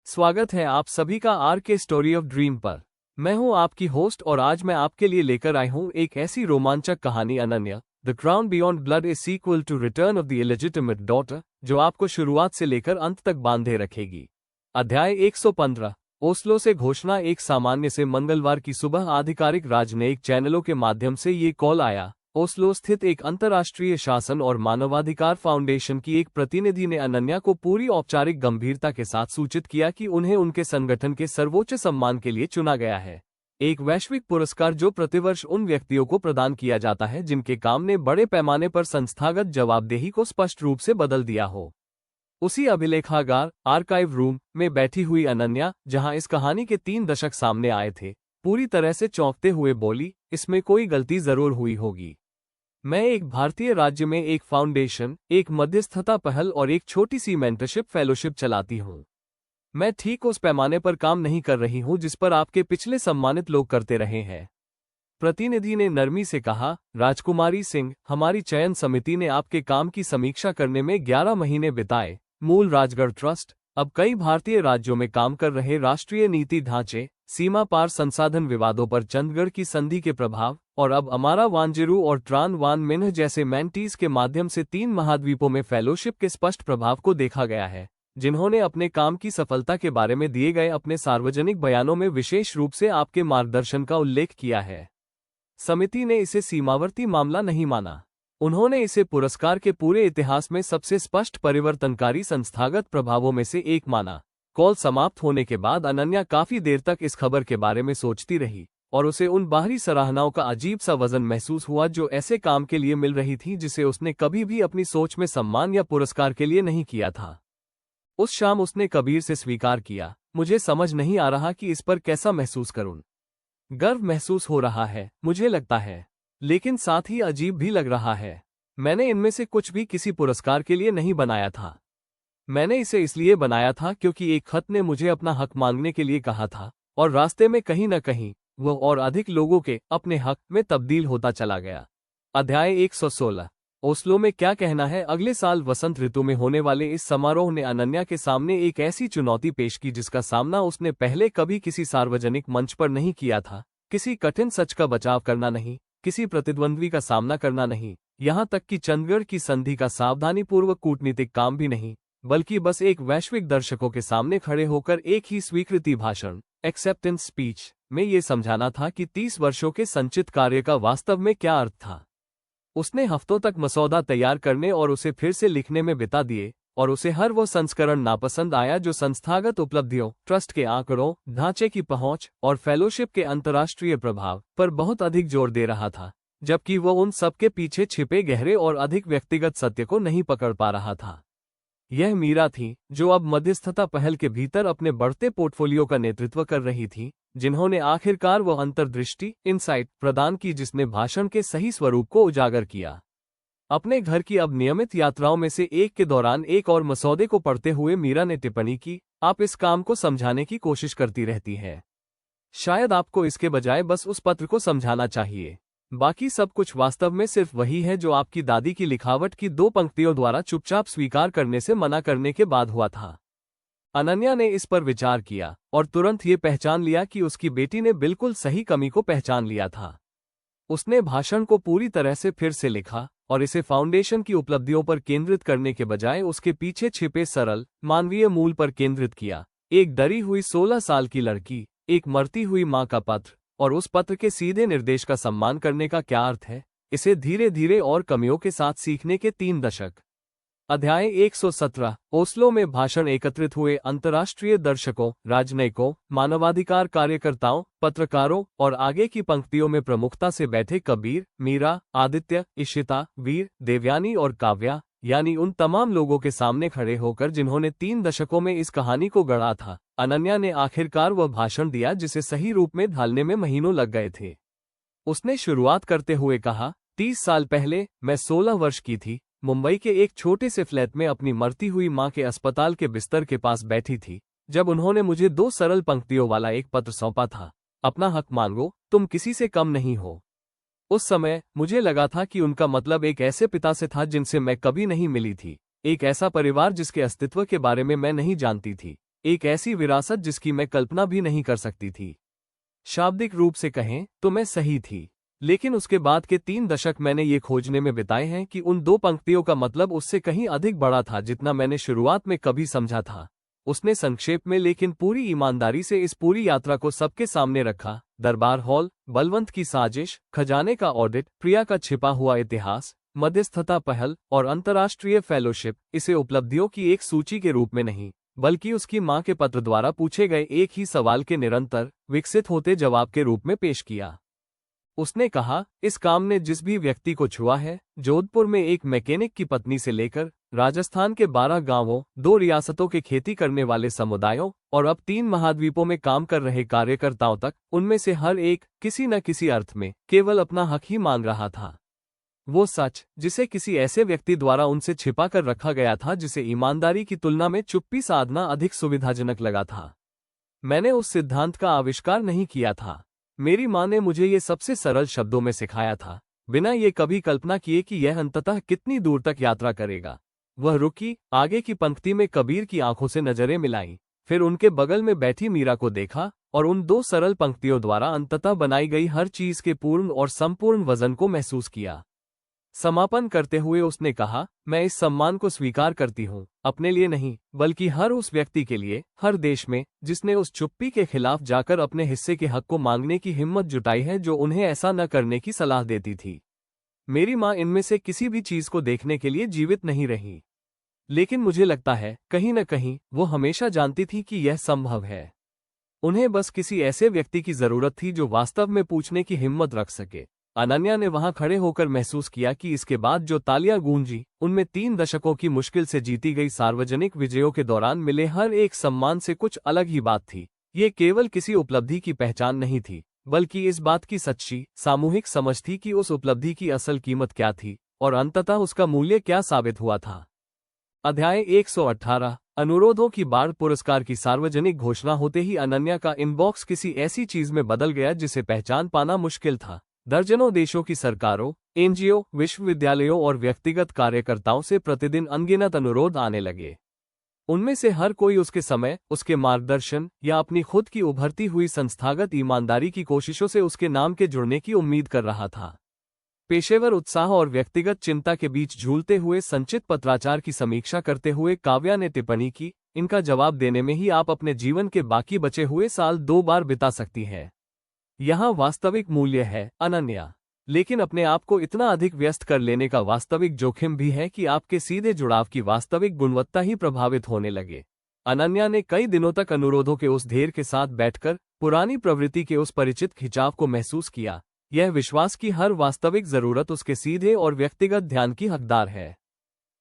स्वागत है आप सभी का आर के स्टोरी ऑफ ड्रीम पर। मैं हूं आपकी होस्ट और आज मैं आपके लिए लेकर आई हूं एक ऐसी रोमांचक कहानी Ananya the crown beyond blood a sequel to return of the illegitimate daughter, जो आपको शुरुआत से लेकर अंत तक बांधे रखेगी। अध्याय 115। ओस्लो से घोषणा। एक सामान्य से मंगलवार की सुबह आधिकारिक राजनयिक चैनलों के माध्यम से ये कॉल आया। ओस्लो स्थित एक अंतर्राष्ट्रीय शासन और मानवाधिकार फाउंडेशन की एक प्रतिनिधि ने अनन्या को पूरी औपचारिक गंभीरता के साथ सूचित किया कि उन्हें उनके संगठन के सर्वोच्च सम्मान के लिए चुना गया है, एक वैश्विक पुरस्कार जो प्रतिवर्ष उन व्यक्तियों को प्रदान किया जाता है जिनके काम ने बड़े पैमाने पर संस्थागत जवाबदेही को स्पष्ट रूप से बदल दिया हो। उसी अभिलेखागार आर्काइव रूम में बैठी हुई अनन्या, जहां इस कहानी के 3 दशक सामने आए थे, पूरी तरह से चौंकते हुए बोली, इसमें कोई गलती जरूर हुई होगी। मैं एक भारतीय राज्य में एक फाउंडेशन, एक मध्यस्थता पहल और एक छोटी सी मेंटरशिप फेलोशिप चलाती हूँ। मैं ठीक उस पैमाने पर काम नहीं कर रही हूँ जिस पर आपके पिछले सम्मानित लोग करते रहे हैं। प्रतिनिधि ने नरमी से कहा, राजकुमारी सिंह, हमारी चयन समिति ने आपके काम की समीक्षा करने में 11 महीने बिताए। मूल राजगढ़ ट्रस्ट, अब कई भारतीय राज्यों में काम कर रहे राष्ट्रीय नीति ढांचे, सीमा पार संसाधन विवादों पर चंडगढ़ की संधि के प्रभाव, और अब अमारा वांजिरू और ट्रान वान मिन्ह जैसे मेंटीज के माध्यम से 3 महाद्वीपों में फेलोशिप के स्पष्ट प्रभाव को देखा गया है, जिन्होंने अपने काम की सफलता के बारे में दिए गए अपने सार्वजनिक बयानों में विशेष रूप से आपके मार्गदर्शन का उल्लेख किया है। समिति ने इसे सीमावर्ती मामला नहीं माना। उन्होंने इसे पुरस्कार के पूरे इतिहास में सबसे स्पष्ट परिवर्तनकारी संस्थागत प्रभावों में से एक माना। कॉल समाप्त होने के बाद अनन्या काफी देर तक इस खबर के बारे में सोचती रही और उसे उन बाहरी सराहनाओं का अजीब सा वजन महसूस हुआ जो ऐसे काम के लिए मिल रही थी जिसे उसने कभी भी अपनी सोच में सम्मान या पुरस्कार के लिए नहीं किया था। उस शाम उसने कबीर से स्वीकार किया, मुझे समझ नहीं आ रहा कि इस पर कैसा महसूस करूं। गर्व महसूस हो रहा है, मुझे लगता है, लेकिन साथ ही अजीब भी लग रहा है। मैंने इनमें से कुछ भी किसी पुरस्कार के लिए नहीं बनाया था। मैंने इसे इसलिए बनाया था क्योंकि एक खत ने मुझे अपना हक मांगने के लिए कहा था, और रास्ते में कहीं न कहीं वो और अधिक लोगों के अपने हक में तब्दील होता चला गया। अध्याय 116। ओस्लो में क्या कहना है। अगले साल वसंत ऋतु में होने वाले इस समारोह ने अनन्या के सामने एक ऐसी चुनौती पेश की जिसका सामना उसने पहले कभी किसी सार्वजनिक मंच पर नहीं किया था। किसी कठिन सच का बचाव करना नहीं, किसी प्रतिद्वंद्वी का सामना करना नहीं, यहाँ तक कि चंडगढ़ की संधि का सावधानीपूर्वक कूटनीतिक काम भी नहीं, बल्कि बस एक वैश्विक दर्शकों के सामने खड़े होकर एक ही स्वीकृति भाषण, एक्सेप्टेंस स्पीच, में ये समझाना था कि 30 वर्षों के संचित कार्य का वास्तव में क्या अर्थ था। उसने हफ्तों तक मसौदा तैयार करने और उसे फिर से लिखने में बिता दिए, और उसे हर वो संस्करण नापसंद आया जो संस्थागत उपलब्धियों, ट्रस्ट के आंकड़ों, ढांचे की पहुंच और फेलोशिप के अंतर्राष्ट्रीय प्रभाव पर बहुत अधिक जोर दे रहा था, जबकि वो उन सबके पीछे छिपे गहरे और अधिक व्यक्तिगत सत्य को नहीं पकड़ पा रहा था। यह मीरा थी, जो अब मध्यस्थता पहल के भीतर अपने बढ़ते पोर्टफोलियो का नेतृत्व कर रही थी, जिन्होंने आखिरकार वो अंतर्दृष्टि, इनसाइट प्रदान की जिसने भाषण के सही स्वरूप को उजागर किया। अपने घर की अब नियमित यात्राओं में से एक के दौरान एक और मसौदे को पढ़ते हुए मीरा ने टिप्पणी की, आप इस काम को समझाने की कोशिश करती रहती हैं। शायद आपको इसके बजाय बस उस पत्र को समझाना चाहिए। बाकी सब कुछ वास्तव में सिर्फ वही है जो आपकी दादी की लिखावट की 2 पंक्तियों द्वारा चुपचाप स्वीकार करने से मना करने के बाद हुआ था। अनन्या ने इस पर विचार किया और तुरंत ये पहचान लिया कि उसकी बेटी ने बिल्कुल सही कमी को पहचान लिया था। उसने भाषण को पूरी तरह से फिर से लिखा और इसे फाउंडेशन की उपलब्धियों पर केंद्रित करने के बजाय उसके पीछे छिपे सरल, मानवीय मूल पर केंद्रित किया। एक डरी हुई 16 साल की लड़की, एक मरती हुई माँ का पत्र, और उस पत्र के सीधे निर्देश का सम्मान करने का क्या अर्थ है, इसे धीरे धीरे और कमियों के साथ सीखने के 3 दशक। अध्याय 117। ओस्लो में भाषण एकत्रित हुए अंतर्राष्ट्रीय दर्शकों, राजनयिकों, मानवाधिकार कार्यकर्ताओं, पत्रकारों और आगे की पंक्तियों में प्रमुखता से बैठे कबीर, मीरा, आदित्य, इशिता, वीर, देवयानी और काव्या, यानी उन तमाम लोगों के सामने खड़े होकर जिन्होंने 3 दशकों में इस कहानी को गढ़ा था। अनन्या ने आखिरकार वह भाषण दिया जिसे सही रूप में ढालने में महीनों लग गए थे। उसने शुरुआत करते हुए कहा, 30 साल पहले मैं 16 वर्ष की थी, मुंबई के एक छोटे से फ्लैट में अपनी मरती हुई मां के अस्पताल के बिस्तर के पास बैठी थी, जब उन्होंने मुझे 2 सरल पंक्तियों वाला एक पत्र सौंपा था, अपना हक मांगो, तुम किसी से कम नहीं हो। उस समय मुझे लगा था कि उनका मतलब एक ऐसे पिता से था जिनसे मैं कभी नहीं मिली थी, एक ऐसा परिवार जिसके अस्तित्व के बारे में मैं नहीं जानती थी, एक ऐसी विरासत जिसकी मैं कल्पना भी नहीं कर सकती थी। शाब्दिक रूप से कहें तो मैं सही थी, लेकिन उसके बाद के 3 दशक मैंने ये खोजने में बिताए हैं कि उन 2 पंक्तियों का मतलब उससे कहीं अधिक बड़ा था जितना मैंने शुरुआत में कभी समझा था। उसने संक्षेप में लेकिन पूरी ईमानदारी से इस पूरी यात्रा को सबके सामने रखा। दरबार हॉल, बलवंत की साजिश, खजाने का ऑडिट, प्रिया का छिपा हुआ इतिहास, मध्यस्थता पहल और अंतर्राष्ट्रीय फेलोशिप, इसे उपलब्धियों की एक सूची के रूप में नहीं, बल्कि उसकी मां के पत्र द्वारा पूछे गए एक ही सवाल के निरंतर विकसित होते जवाब के रूप में पेश किया। उसने कहा, इस काम ने जिस भी व्यक्ति को छुआ है, जोधपुर में एक मैकेनिक की पत्नी से लेकर राजस्थान के 12 गांवों, 2 रियासतों के खेती करने वाले समुदायों और अब 3 महाद्वीपों में काम कर रहे कार्यकर्ताओं तक, उनमें से हर एक किसी न किसी अर्थ में केवल अपना हक ही मांग रहा था। वो सच जिसे किसी ऐसे व्यक्ति द्वारा उनसे छिपा कर रखा गया था जिसे ईमानदारी की तुलना में चुप्पी साधना अधिक सुविधाजनक लगा था। मैंने उस सिद्धांत का आविष्कार नहीं किया था। मेरी माँ ने मुझे ये सबसे सरल शब्दों में सिखाया था, बिना ये कभी कल्पना किए कि यह अंततः कितनी दूर तक यात्रा करेगा। वह रुकी, आगे की पंक्ति में कबीर की आंखों से नजरें मिलाईं, फिर उनके बगल में बैठी मीरा को देखा और उन 2 सरल पंक्तियों द्वारा अंततः बनाई गई हर चीज के पूर्ण और संपूर्ण वजन को महसूस किया। समापन करते हुए उसने कहा, मैं इस सम्मान को स्वीकार करती हूँ, अपने लिए नहीं, बल्कि हर उस व्यक्ति के लिए, हर देश में, जिसने उस चुप्पी के खिलाफ जाकर अपने हिस्से के हक को मांगने की हिम्मत जुटाई है जो उन्हें ऐसा न करने की सलाह देती थी। मेरी माँ इनमें से किसी भी चीज को देखने के लिए जीवित नहीं रही, लेकिन मुझे लगता है कहीं न कहीं वो हमेशा जानती थी कि यह संभव है। उन्हें बस किसी ऐसे व्यक्ति की जरूरत थी जो वास्तव में पूछने की हिम्मत रख सके। अनन्या ने वहां खड़े होकर महसूस किया कि इसके बाद जो तालियां गूंजी, उनमें 3 दशकों की मुश्किल से जीती गई सार्वजनिक विजयों के दौरान मिले हर एक सम्मान से कुछ अलग ही बात थी। ये केवल किसी उपलब्धि की पहचान नहीं थी, बल्कि इस बात की सच्ची, सामूहिक समझ थी कि उस उपलब्धि की असल कीमत क्या थी और अंततः उसका मूल्य क्या साबित हुआ था। अध्याय 118 अनुरोधों की बाढ़। पुरस्कार की सार्वजनिक घोषणा होते ही अनन्या का इनबॉक्स किसी ऐसी चीज में बदल गया जिसे पहचान पाना मुश्किल था। दर्जनों देशों की सरकारों, एनजीओ, विश्वविद्यालयों और व्यक्तिगत कार्यकर्ताओं से प्रतिदिन अनगिनत अनुरोध आने लगे। उनमें से हर कोई उसके समय, उसके मार्गदर्शन या अपनी खुद की उभरती हुई संस्थागत ईमानदारी की कोशिशों से उसके नाम के जुड़ने की उम्मीद कर रहा था। पेशेवर उत्साह और व्यक्तिगत चिंता के बीच झूलते हुए संचित पत्राचार की समीक्षा करते हुए काव्या ने टिप्पणी की, इनका जवाब देने में ही आप अपने जीवन के बाकी बचे हुए साल 2 बार बिता सकती हैं। यहाँ वास्तविक मूल्य है, अनन्या, लेकिन अपने आप को इतना अधिक व्यस्त कर लेने का वास्तविक जोखिम भी है कि आपके सीधे जुड़ाव की वास्तविक गुणवत्ता ही प्रभावित होने लगे। अनन्या ने कई दिनों तक अनुरोधों के उस ढेर के साथ बैठकर पुरानी प्रवृत्ति के उस परिचित खिंचाव को महसूस किया, यह विश्वास की हर वास्तविक जरूरत उसके सीधे और व्यक्तिगत ध्यान की हकदार है।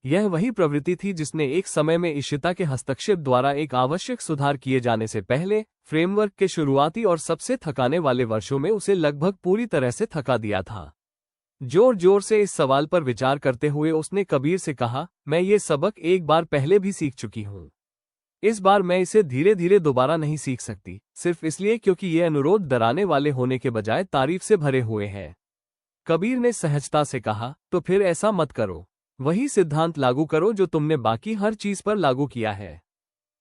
यह वही प्रवृत्ति थी जिसने एक समय में इशिता के हस्तक्षेप द्वारा एक आवश्यक सुधार किए जाने से पहले फ्रेमवर्क के शुरुआती और सबसे थकाने वाले वर्षों में उसे लगभग पूरी तरह से थका दिया था। जोर जोर से इस सवाल पर विचार करते हुए उसने कबीर से कहा, मैं ये सबक एक बार पहले भी सीख चुकी हूँ। इस बार मैं इसे धीरे धीरे दोबारा नहीं सीख सकती, सिर्फ इसलिए क्योंकि ये अनुरोध डराने वाले होने के बजाय तारीफ से भरे हुए हैं। कबीर ने सहजता से कहा, तो फिर ऐसा मत करो, वही सिद्धांत लागू करो जो तुमने बाकी हर चीज पर लागू किया है।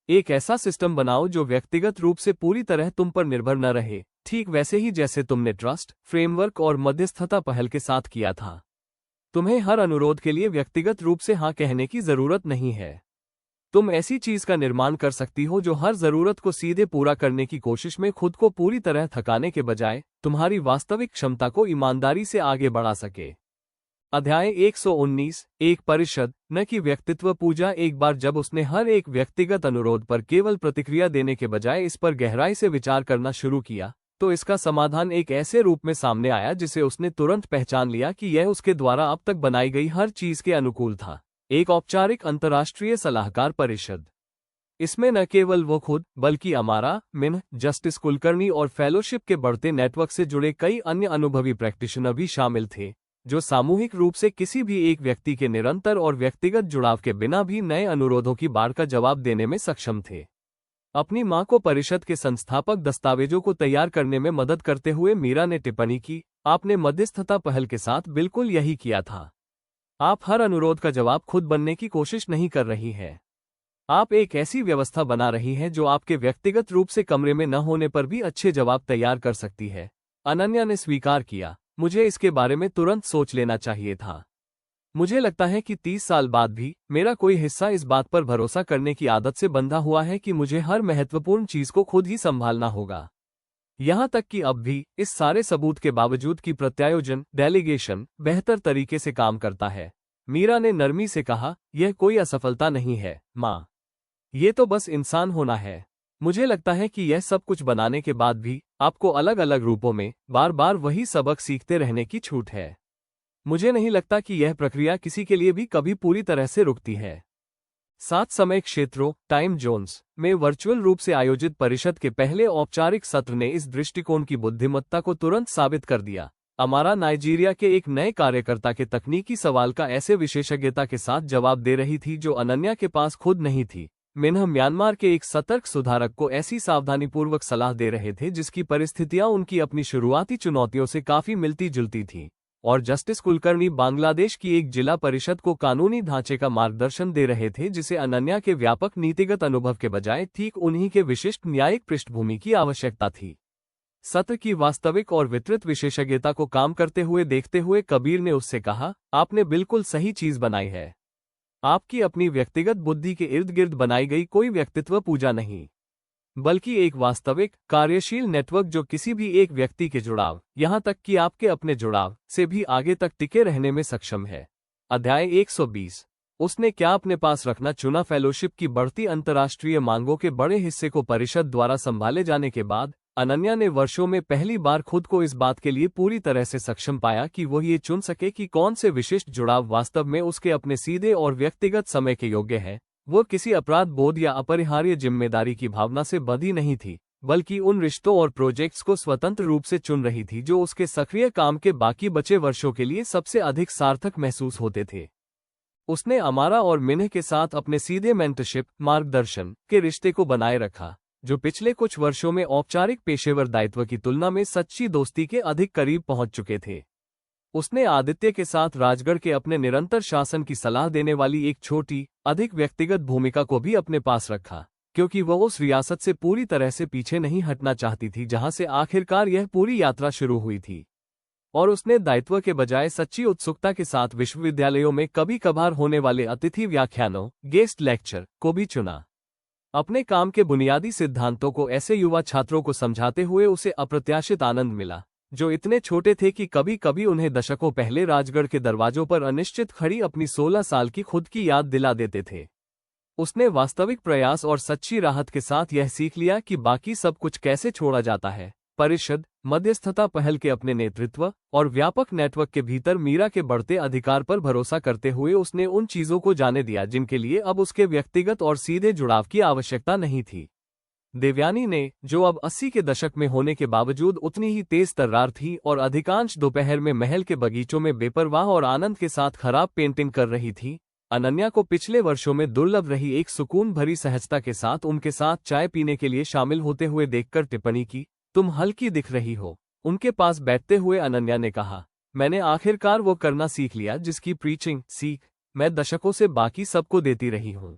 एक ऐसा सिस्टम बनाओ जो व्यक्तिगत रूप से पूरी तरह तुम पर निर्भर न रहे, ठीक वैसे ही जैसे तुमने ट्रस्ट, फ्रेमवर्क और मध्यस्थता पहल के साथ किया था। तुम्हें हर अनुरोध के लिए व्यक्तिगत रूप से हाँ कहने की जरूरत नहीं है। तुम ऐसी चीज का निर्माण कर सकती हो जो हर जरूरत को सीधे पूरा करने की कोशिश में खुद को पूरी तरह थकाने के बजाय तुम्हारी वास्तविक क्षमता को ईमानदारी से आगे बढ़ा सके। अध्याय 119 एक परिषद, न कि व्यक्तित्व पूजा। एक बार जब उसने हर एक व्यक्तिगत अनुरोध पर केवल प्रतिक्रिया देने के बजाय इस पर गहराई से विचार करना शुरू किया, तो इसका समाधान एक ऐसे रूप में सामने आया जिसे उसने तुरंत पहचान लिया कि यह उसके द्वारा अब तक बनाई गई हर चीज के अनुकूल था। एक औपचारिक अंतर्राष्ट्रीय सलाहकार परिषद। इसमें न केवल वो खुद, बल्कि अमारा, मिन्ह, जस्टिस कुलकर्णी और फेलोशिप के बढ़ते नेटवर्क से जुड़े कई अन्य अनुभवी प्रैक्टिशनर भी शामिल थे, जो सामूहिक रूप से किसी भी एक व्यक्ति के निरंतर और व्यक्तिगत जुड़ाव के बिना भी नए अनुरोधों की बाढ़ का जवाब देने में सक्षम थे। अपनी मां को परिषद के संस्थापक दस्तावेजों को तैयार करने में मदद करते हुए मीरा ने टिप्पणी की, आपने मध्यस्थता पहल के साथ बिल्कुल यही किया था। आप हर अनुरोध का जवाब खुद बनने की कोशिश नहीं कर रही हैं। आप एक ऐसी व्यवस्था बना रही हैं जो आपके व्यक्तिगत रूप से कमरे में न होने पर भी अच्छे जवाब तैयार कर सकती है। अनन्या ने स्वीकार किया, मुझे इसके बारे में तुरंत सोच लेना चाहिए था। मुझे लगता है कि 30 साल बाद भी मेरा कोई हिस्सा इस बात पर भरोसा करने की आदत से बंधा हुआ है कि मुझे हर महत्वपूर्ण चीज को खुद ही संभालना होगा। यहाँ तक कि अब भी इस सारे सबूत के बावजूद कि प्रत्यायोजन डेलीगेशन बेहतर तरीके से काम करता है। मीरा ने नरमी से कहा, यह कोई असफलता नहीं है माँ, ये तो बस इंसान होना है। मुझे लगता है कि यह सब कुछ बनाने के बाद भी आपको अलग अलग रूपों में बार बार वही सबक सीखते रहने की छूट है। मुझे नहीं लगता कि यह प्रक्रिया किसी के लिए भी कभी पूरी तरह से रुकती है। 7 समय क्षेत्रों टाइम जोन्स में वर्चुअल रूप से आयोजित परिषद के पहले औपचारिक सत्र ने इस दृष्टिकोण की बुद्धिमत्ता को तुरंत साबित कर दिया। अमारा नाइजीरिया के एक नए कार्यकर्ता के तकनीकी सवाल का ऐसे विशेषज्ञता के साथ जवाब दे रही थी जो अनन्या के पास खुद नहीं थी। मिन्ह म्यांमार के एक सतर्क सुधारक को ऐसी सावधानीपूर्वक सलाह दे रहे थे जिसकी परिस्थितियां उनकी अपनी शुरुआती चुनौतियों से काफी मिलती जुलती थीं। और जस्टिस कुलकर्णी बांग्लादेश की एक जिला परिषद को कानूनी ढांचे का मार्गदर्शन दे रहे थे जिसे अनन्या के व्यापक नीतिगत अनुभव के बजाय ठीक उन्हीं के विशिष्ट न्यायिक पृष्ठभूमि की आवश्यकता थी। सत्र की वास्तविक और वितरित विशेषज्ञता को काम करते हुए देखते हुए कबीर ने उससे कहा, आपने बिल्कुल सही चीज बनाई है। आपकी अपनी व्यक्तिगत बुद्धि के इर्द गिर्द बनाई गई कोई व्यक्तित्व पूजा नहीं, बल्कि एक वास्तविक कार्यशील नेटवर्क जो किसी भी एक व्यक्ति के जुड़ाव, यहां तक कि आपके अपने जुड़ाव से भी आगे तक टिके रहने में सक्षम है। अध्याय 120। उसने क्या अपने पास रखना चुना। फेलोशिप की बढ़ती अंतर्राष्ट्रीय मांगों के बड़े हिस्से को परिषद द्वारा संभाले जाने के बाद अनन्या ने वर्षों में पहली बार खुद को इस बात के लिए पूरी तरह से सक्षम पाया कि वो ये चुन सके कि कौन से विशिष्ट जुड़ाव वास्तव में उसके अपने सीधे और व्यक्तिगत समय के योग्य है। वो किसी अपराध बोध या अपरिहार्य जिम्मेदारी की भावना से बंधी नहीं थी, बल्कि उन रिश्तों और प्रोजेक्ट्स को स्वतंत्र रूप से चुन रही थी जो उसके सक्रिय काम के बाकी बचे वर्षों के लिए सबसे अधिक सार्थक महसूस होते थे। उसने अमारा और मिन्ह के साथ अपने सीधे मेंटरशिप मार्गदर्शन के रिश्ते को बनाए रखा, जो पिछले कुछ वर्षों में औपचारिक पेशेवर दायित्व की तुलना में सच्ची दोस्ती के अधिक करीब पहुंच चुके थे। उसने आदित्य के साथ राजगढ़ के अपने निरंतर शासन की सलाह देने वाली एक छोटी, अधिक व्यक्तिगत भूमिका को भी अपने पास रखा, क्योंकि वह उस रियासत से पूरी तरह से पीछे नहीं हटना चाहती थी जहां से आखिरकार यह पूरी यात्रा शुरू हुई थी। और उसने दायित्व के बजाय सच्ची उत्सुकता के साथ विश्वविद्यालयों में कभी कभार होने वाले अतिथि व्याख्यानों गेस्ट लेक्चर को भी चुना। अपने काम के बुनियादी सिद्धांतों को ऐसे युवा छात्रों को समझाते हुए उसे अप्रत्याशित आनंद मिला, जो इतने छोटे थे कि कभी कभी उन्हें दशकों पहले राजगढ़ के दरवाजों पर अनिश्चित खड़ी अपनी 16 साल की खुद की याद दिला देते थे। उसने वास्तविक प्रयास और सच्ची राहत के साथ यह सीख लिया कि बाकी सब कुछ कैसे छोड़ा जाता है। परिषद मध्यस्थता पहल के अपने नेतृत्व और व्यापक नेटवर्क के भीतर मीरा के बढ़ते अधिकार पर भरोसा करते हुए उसने उन चीजों को जाने दिया जिनके लिए अब उसके व्यक्तिगत और सीधे जुड़ाव की आवश्यकता नहीं थी। देवयानी ने, जो अब 80 के दशक में होने के बावजूद उतनी ही तेज तर्रार थी और अधिकांश दोपहर में महल के बगीचों में बेपरवाह और आनंद के साथ खराब पेंटिंग कर रही थी, अनन्या को पिछले वर्षों में दुर्लभ रही एक सुकून भरी सहजता के साथ उनके साथ चाय पीने के लिए शामिल होते हुए देखकर टिप्पणी की, तुम हल्की दिख रही हो। उनके पास बैठते हुए अनन्या ने कहा, मैंने आखिरकार वो करना सीख लिया जिसकी प्रीचिंग सीख मैं दशकों से बाकी सबको देती रही हूँ।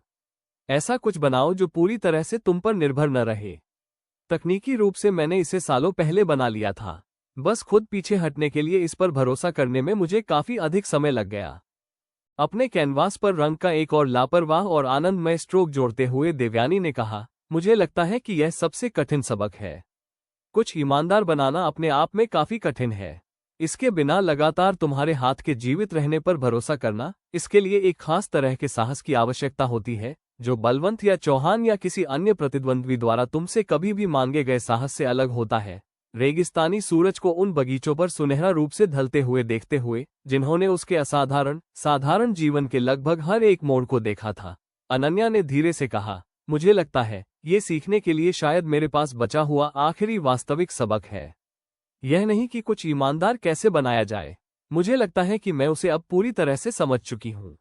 ऐसा कुछ बनाओ जो पूरी तरह से तुम पर निर्भर न रहे। तकनीकी रूप से मैंने इसे सालों पहले बना लिया था, बस खुद पीछे हटने के लिए इस पर भरोसा करने में मुझे काफी अधिक समय लग गया। अपने कैनवास पर रंग का एक और लापरवाह और आनंदमय स्ट्रोक जोड़ते हुए देवयानी ने कहा, मुझे लगता है कि यह सबसे कठिन सबक है। कुछ ईमानदार बनाना अपने आप में काफी कठिन है। इसके बिना लगातार तुम्हारे हाथ के जीवित रहने पर भरोसा करना, इसके लिए एक खास तरह के साहस की आवश्यकता होती है, जो बलवंत या चौहान या किसी अन्य प्रतिद्वंद्वी द्वारा तुमसे कभी भी मांगे गए साहस से अलग होता है। रेगिस्तानी सूरज को उन बगीचों पर सुनहरा रूप से ढलते हुए देखते हुए, जिन्होंने उसके साधारण जीवन के लगभग हर एक मोड़ को देखा था, अनन्या ने धीरे से कहा, मुझे लगता है ये सीखने के लिए शायद मेरे पास बचा हुआ आखिरी वास्तविक सबक है। यह नहीं कि कुछ ईमानदार कैसे बनाया जाए, मुझे लगता है कि मैं उसे अब पूरी तरह से समझ चुकी हूँ,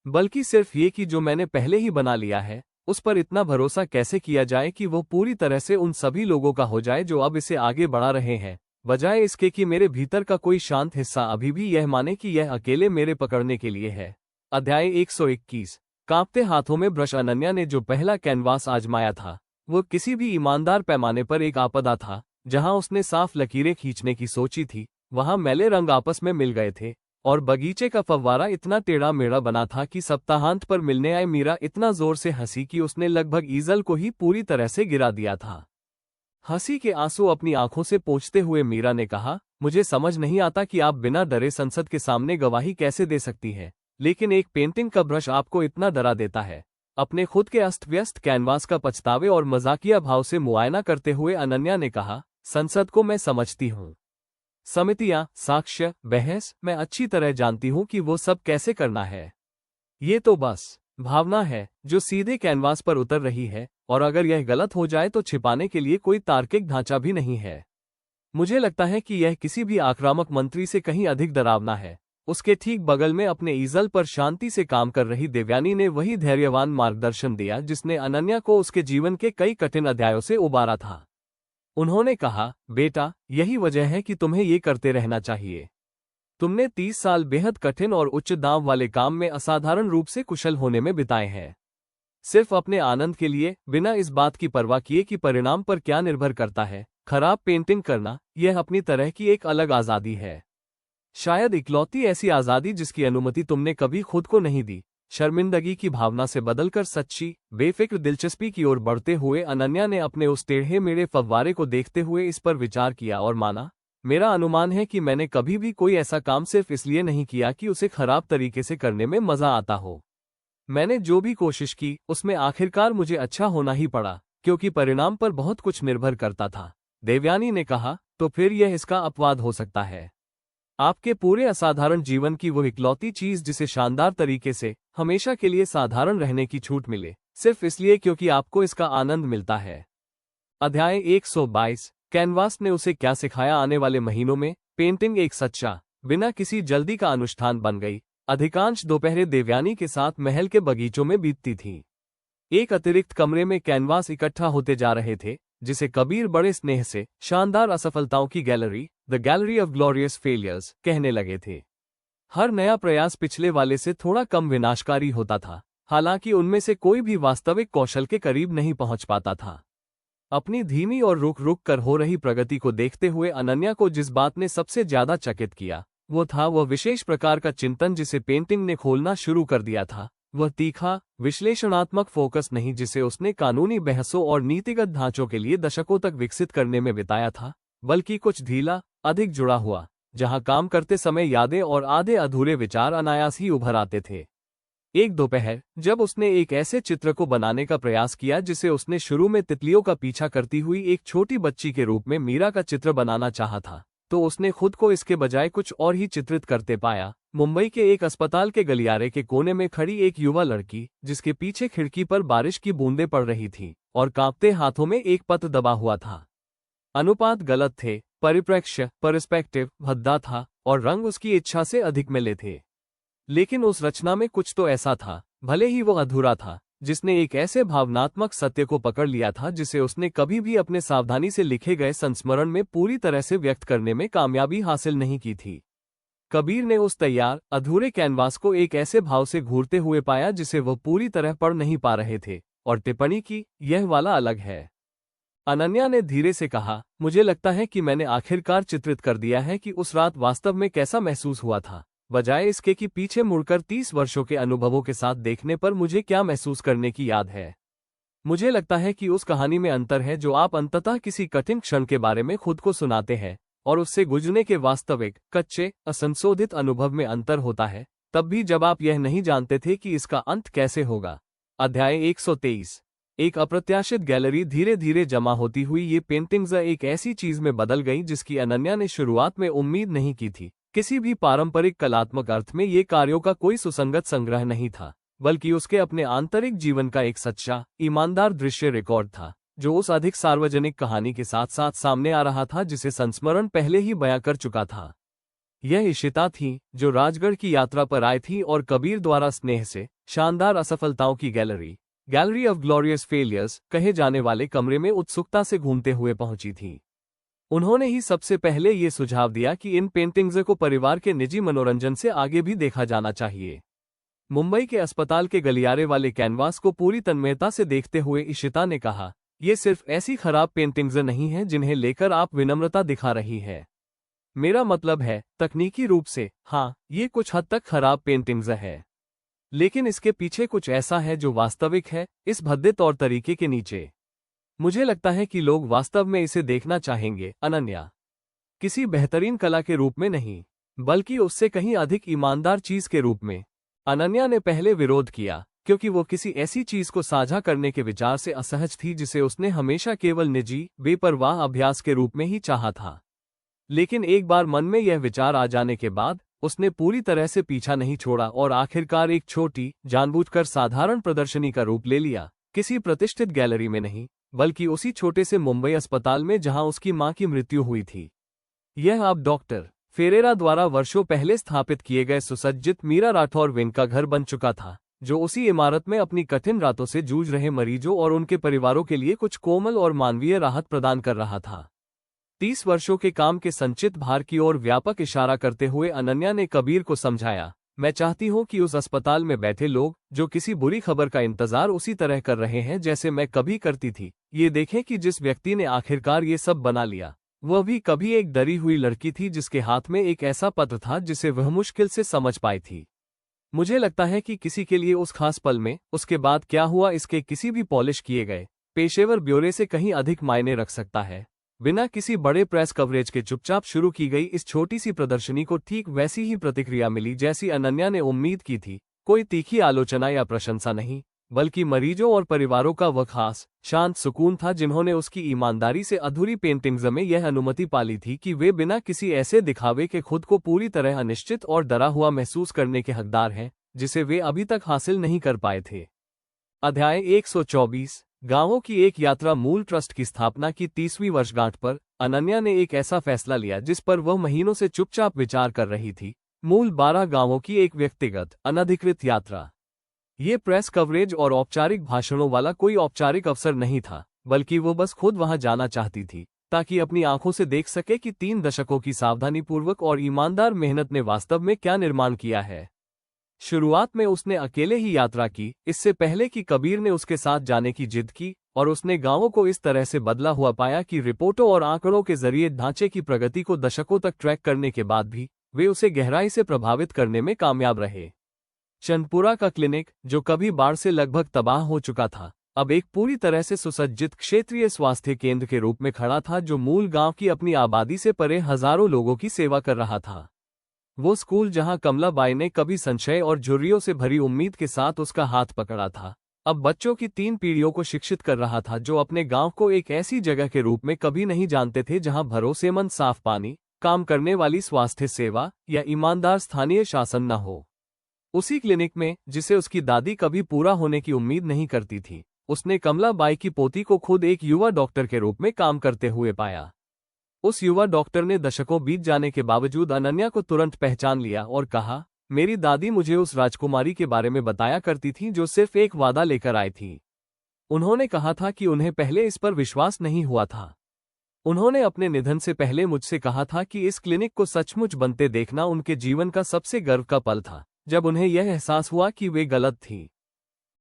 बल्कि सिर्फ ये कि जो मैंने पहले ही बना लिया है उस पर इतना भरोसा कैसे किया जाए कि वो पूरी तरह से उन सभी लोगों का हो जाए जो अब इसे आगे बढ़ा रहे हैं, बजाय इसके कि मेरे भीतर का कोई शांत हिस्सा अभी भी यह माने कि यह अकेले मेरे पकड़ने के लिए है। अध्याय 121। कांपते हाथों में ब्रश अनन्या ने जो पहला कैनवास आजमाया था, वो किसी भी ईमानदार पैमाने पर एक आपदा था। जहां उसने साफ लकीरें खींचने की सोची थी, वहां मैले रंग आपस में मिल गए थे, और बगीचे का फव्वारा इतना टेढ़ा मेढ़ा बना था कि सप्ताहांत पर मिलने आए मीरा इतना जोर से हंसी कि उसने लगभग ईजल को ही पूरी तरह से गिरा दिया था। हंसी के आंसू अपनी आंखों से पोंछते हुए मीरा ने कहा, मुझे समझ नहीं आता कि आप बिना डरे संसद के सामने गवाही कैसे दे सकती है, लेकिन एक पेंटिंग का ब्रश आपको इतना डरा देता है। अपने खुद के अस्त व्यस्त कैनवास का पछतावे और मजाकिया भाव से मुआयना करते हुए अनन्या ने कहा, संसद को मैं समझती हूँ। समितियां, साक्ष्य, बहस, मैं अच्छी तरह जानती हूँ कि वो सब कैसे करना है। ये तो बस भावना है जो सीधे कैनवास पर उतर रही है, और अगर यह गलत हो जाए तो छिपाने के लिए कोई तार्किक ढांचा भी नहीं है। मुझे लगता है कि यह किसी भी आक्रामक मंत्री से कहीं अधिक डरावना है। उसके ठीक बगल में अपने ईजल पर शांति से काम कर रही देवयानी ने वही धैर्यवान मार्गदर्शन दिया जिसने अनन्या को उसके जीवन के कई कठिन अध्यायों से उबारा था। उन्होंने कहा, बेटा, यही वजह है कि तुम्हें ये करते रहना चाहिए। तुमने 30 साल बेहद कठिन और उच्च दांव वाले काम में असाधारण रूप से कुशल होने में बिताए हैं। सिर्फ अपने आनंद के लिए, बिना इस बात की परवाह किए कि परिणाम पर क्या निर्भर करता है। खराब पेंटिंग करना, यह अपनी तरह की एक अलग आज़ादी है। शायद इकलौती ऐसी आज़ादी जिसकी अनुमति तुमने कभी खुद को नहीं दी। शर्मिंदगी की भावना से बदलकर सच्ची, बेफिक्र दिलचस्पी की ओर बढ़ते हुए अनन्या ने अपने उस टेढ़े मेढ़े फव्वारे को देखते हुए इस पर विचार किया और माना, मेरा अनुमान है कि मैंने कभी भी कोई ऐसा काम सिर्फ इसलिए नहीं किया कि उसे खराब तरीके से करने में मजा आता हो। मैंने जो भी कोशिश की उसमें आखिरकार मुझे अच्छा होना ही पड़ा, क्योंकि परिणाम पर बहुत कुछ निर्भर करता था। देवयानी ने कहा, तो फिर यह इसका अपवाद हो सकता है। आपके पूरे असाधारण जीवन की वो इकलौती चीज जिसे शानदार तरीके से हमेशा के लिए साधारण रहने की छूट मिले, सिर्फ इसलिए क्योंकि आपको इसका आनंद मिलता है। अध्याय 122। कैनवास ने उसे क्या सिखाया। आने वाले महीनों में पेंटिंग एक सच्चा, बिना किसी जल्दी का अनुष्ठान बन गई। अधिकांश दोपहरें देवयानी के साथ महल के बगीचों में बीतती थीं। एक अतिरिक्त कमरे में कैनवास इकट्ठा होते जा रहे थे, जिसे कबीर बड़े स्नेह से शानदार असफलताओं की gallery, the gallery of glorious failures, कहने लगे थे। हर नया प्रयास पिछले वाले से थोड़ा कम विनाशकारी होता था, हालांकि उनमें से कोई भी वास्तविक कौशल के करीब नहीं पहुंच पाता था। अपनी धीमी और रुक रुक कर हो रही प्रगति को देखते हुए अनन्या को जिस बात ने सबसे ज्यादा चकित किया, वो था वह विशेष प्रकार का चिंतन जिसे पेंटिंग ने खोलना शुरू कर दिया था। वह तीखा, विश्लेषणात्मक फोकस नहीं जिसे उसने कानूनी बहसों और नीतिगत ढांचों के लिए दशकों तक विकसित करने में बिताया था, बल्कि कुछ ढीला, अधिक जुड़ा हुआ, जहां काम करते समय यादें और आधे अधूरे विचार अनायास ही उभर आते थे। एक दोपहर जब उसने एक ऐसे चित्र को बनाने का प्रयास किया जिसे उसने शुरू में तितलियों का पीछा करती हुई एक छोटी बच्ची के रूप में मीरा का चित्र बनाना चाहा था, तो उसने खुद को इसके बजाय कुछ और ही चित्रित करते पाया। मुंबई के एक अस्पताल के गलियारे के कोने में खड़ी एक युवा लड़की, जिसके पीछे खिड़की पर बारिश की बूंदें पड़ रही थीं और कांपते हाथों में एक पत्र दबा हुआ था। अनुपात गलत थे, परिप्रेक्ष्य, पर्सपेक्टिव भद्दा था, और रंग उसकी इच्छा से अधिक मिले थे। लेकिन उस रचना में कुछ तो ऐसा था, भले ही वो अधूरा था, जिसने एक ऐसे भावनात्मक सत्य को पकड़ लिया था जिसे उसने कभी भी अपने सावधानी से लिखे गए संस्मरण में पूरी तरह से व्यक्त करने में कामयाबी हासिल नहीं की थी। कबीर ने उस तैयार, अधूरे कैनवास को एक ऐसे भाव से घूरते हुए पाया जिसे वह पूरी तरह पढ़ नहीं पा रहे थे, और टिप्पणी की, यह वाला अलग है। अनन्या ने धीरे से कहा, मुझे लगता है कि मैंने आखिरकार चित्रित कर दिया है कि उस रात वास्तव में कैसा महसूस हुआ था, बजाय इसके कि पीछे मुड़कर 30 वर्षों के अनुभवों के साथ देखने पर मुझे क्या महसूस करने की याद है। मुझे लगता है कि उस कहानी में अंतर है जो आप अंततः किसी कठिन क्षण के बारे में खुद को सुनाते हैं, और उससे गुजरने के वास्तविक, कच्चे, असंशोधित अनुभव में अंतर होता है, तब भी जब आप यह नहीं जानते थे कि इसका अंत कैसे होगा। अध्याय 123। एक अप्रत्याशित गैलरी। धीरे धीरे जमा होती हुई ये पेंटिंग्स एक ऐसी चीज में बदल गई जिसकी अनन्या ने शुरुआत में उम्मीद नहीं की थी। किसी भी पारंपरिक कलात्मक अर्थ में ये कार्यों का कोई सुसंगत संग्रह नहीं था, बल्कि उसके अपने आंतरिक जीवन का एक सच्चा, ईमानदार दृश्य रिकॉर्ड था, जो उस अधिक सार्वजनिक कहानी के साथ साथ सामने आ रहा था जिसे संस्मरण पहले ही बयां कर चुका था। यह इशिता थी जो राजगढ़ की यात्रा पर आई थी और कबीर द्वारा स्नेह से शानदार असफलताओं की gallery, gallery of glorious failures कहे जाने वाले कमरे में उत्सुकता से घूमते हुए पहुंची थी। उन्होंने ही सबसे पहले ये सुझाव दिया कि इन पेंटिंग्स को परिवार के निजी मनोरंजन से आगे भी देखा जाना चाहिए। मुंबई के अस्पताल के गलियारे वाले कैनवास को पूरी तन्मयता से देखते हुए इशिता ने कहा, ये सिर्फ ऐसी खराब पेंटिंग्स नहीं हैं जिन्हें लेकर आप विनम्रता दिखा रही है। मेरा मतलब है, तकनीकी रूप से, हाँ, ये कुछ हद तक खराब पेंटिंग्स है, लेकिन इसके पीछे कुछ ऐसा है जो वास्तविक है, इस भद्दे तौर तरीके के नीचे। मुझे लगता है कि लोग वास्तव में इसे देखना चाहेंगे, अनन्या। किसी बेहतरीन कला के रूप में नहीं, बल्कि उससे कहीं अधिक ईमानदार चीज के रूप में। अनन्या ने पहले विरोध किया, क्योंकि वो किसी ऐसी चीज को साझा करने के विचार से असहज थी जिसे उसने हमेशा केवल निजी, बेपरवाह अभ्यास के रूप में ही चाहा था। लेकिन एक बार मन में यह विचार आ जाने के बाद उसने पूरी तरह से पीछा नहीं छोड़ा और आखिरकार एक छोटी, जानबूझकर साधारण प्रदर्शनी का रूप ले लिया। किसी प्रतिष्ठित गैलरी में नहीं, बल्कि उसी छोटे से मुंबई अस्पताल में जहां उसकी मां की मृत्यु हुई थी। यह अब डॉक्टर फेरेरा द्वारा वर्षों पहले स्थापित किए गए सुसज्जित मीरा राठौर विंग का घर बन चुका था, जो उसी इमारत में अपनी कठिन रातों से जूझ रहे मरीजों और उनके परिवारों के लिए कुछ कोमल और मानवीय राहत प्रदान कर रहा था। 30 वर्षों के काम के संचित भार की ओर व्यापक इशारा करते हुए अनन्या ने कबीर को समझाया, मैं चाहती हूं कि उस अस्पताल में बैठे लोग, जो किसी बुरी खबर का इंतजार उसी तरह कर रहे हैं जैसे मैं कभी करती थी, ये देखें कि जिस व्यक्ति ने आखिरकार ये सब बना लिया, वह भी कभी एक डरी हुई लड़की थी जिसके हाथ में एक ऐसा पत्र था जिसे वह मुश्किल से समझ पाई थी। मुझे लगता है कि किसी के लिए उस खास पल में उसके बाद क्या हुआ इसके किसी भी पॉलिश किए गए पेशेवर ब्यौरे से कहीं अधिक मायने रख सकता है। बिना किसी बड़े प्रेस कवरेज के चुपचाप शुरू की गई इस छोटी सी प्रदर्शनी को ठीक वैसी ही प्रतिक्रिया मिली जैसी अनन्या ने उम्मीद की थी। कोई तीखी आलोचना या प्रशंसा नहीं, बल्कि मरीजों और परिवारों का वह खास, शांत सुकून था जिन्होंने उसकी ईमानदारी से अधूरी पेंटिंग्स में यह अनुमति पाली थी कि वे बिना किसी ऐसे दिखावे के खुद को पूरी तरह अनिश्चित और डरा हुआ महसूस करने के हकदार हैं, जिसे वे अभी तक हासिल नहीं कर पाए थे। अध्याय 124 गांवों की एक यात्रा। मूल ट्रस्ट की स्थापना की 30वीं वर्षगांठ पर अनन्या ने एक ऐसा फैसला लिया जिस पर वह महीनों से चुपचाप विचार कर रही थी। मूल 12 गांवों की एक व्यक्तिगत, अनधिकृत यात्रा। ये प्रेस कवरेज और औपचारिक भाषणों वाला कोई औपचारिक अवसर नहीं था, बल्कि वो बस खुद वहां जाना चाहती थी, ताकि अपनी आंखों से देख सके कि 3 दशकों की सावधानीपूर्वक और ईमानदार मेहनत ने वास्तव में क्या निर्माण किया है। शुरुआत में उसने अकेले ही यात्रा की, इससे पहले कि कबीर ने उसके साथ जाने की जिद की, और उसने गांवों को इस तरह से बदला हुआ पाया कि रिपोर्टों और आंकड़ों के जरिए ढांचे की प्रगति को दशकों तक ट्रैक करने के बाद भी वे उसे गहराई से प्रभावित करने में कामयाब रहे। चंदपुरा का क्लिनिक, जो कभी बाढ़ से लगभग तबाह हो चुका था, अब एक पूरी तरह से सुसज्जित क्षेत्रीय स्वास्थ्य केंद्र के रूप में खड़ा था जो मूल गांव की अपनी आबादी से परे हजारों लोगों की सेवा कर रहा था। वो स्कूल जहां कमलाबाई ने कभी संशय और झुर्रियों से भरी उम्मीद के साथ उसका हाथ पकड़ा था, अब बच्चों की 3 पीढ़ियों को शिक्षित कर रहा था जो अपने गांव को एक ऐसी जगह के रूप में कभी नहीं जानते थे जहां भरोसेमंद साफ पानी, काम करने वाली स्वास्थ्य सेवा या ईमानदार स्थानीय शासन न हो। उसी क्लिनिक में, जिसे उसकी दादी कभी पूरा होने की उम्मीद नहीं करती थी, उसने कमलाबाई की पोती को खुद एक युवा डॉक्टर के रूप में काम करते हुए पाया। उस युवा डॉक्टर ने दशकों बीत जाने के बावजूद अनन्या को तुरंत पहचान लिया और कहा, मेरी दादी मुझे उस राजकुमारी के बारे में बताया करती थी जो सिर्फ एक वादा लेकर आई थी। उन्होंने कहा था कि उन्हें पहले इस पर विश्वास नहीं हुआ था। उन्होंने अपने निधन से पहले मुझसे कहा था कि इस क्लिनिक को सचमुच बनते देखना उनके जीवन का सबसे गर्व का पल था। जब उन्हें यह एहसास हुआ कि वे गलत थीं।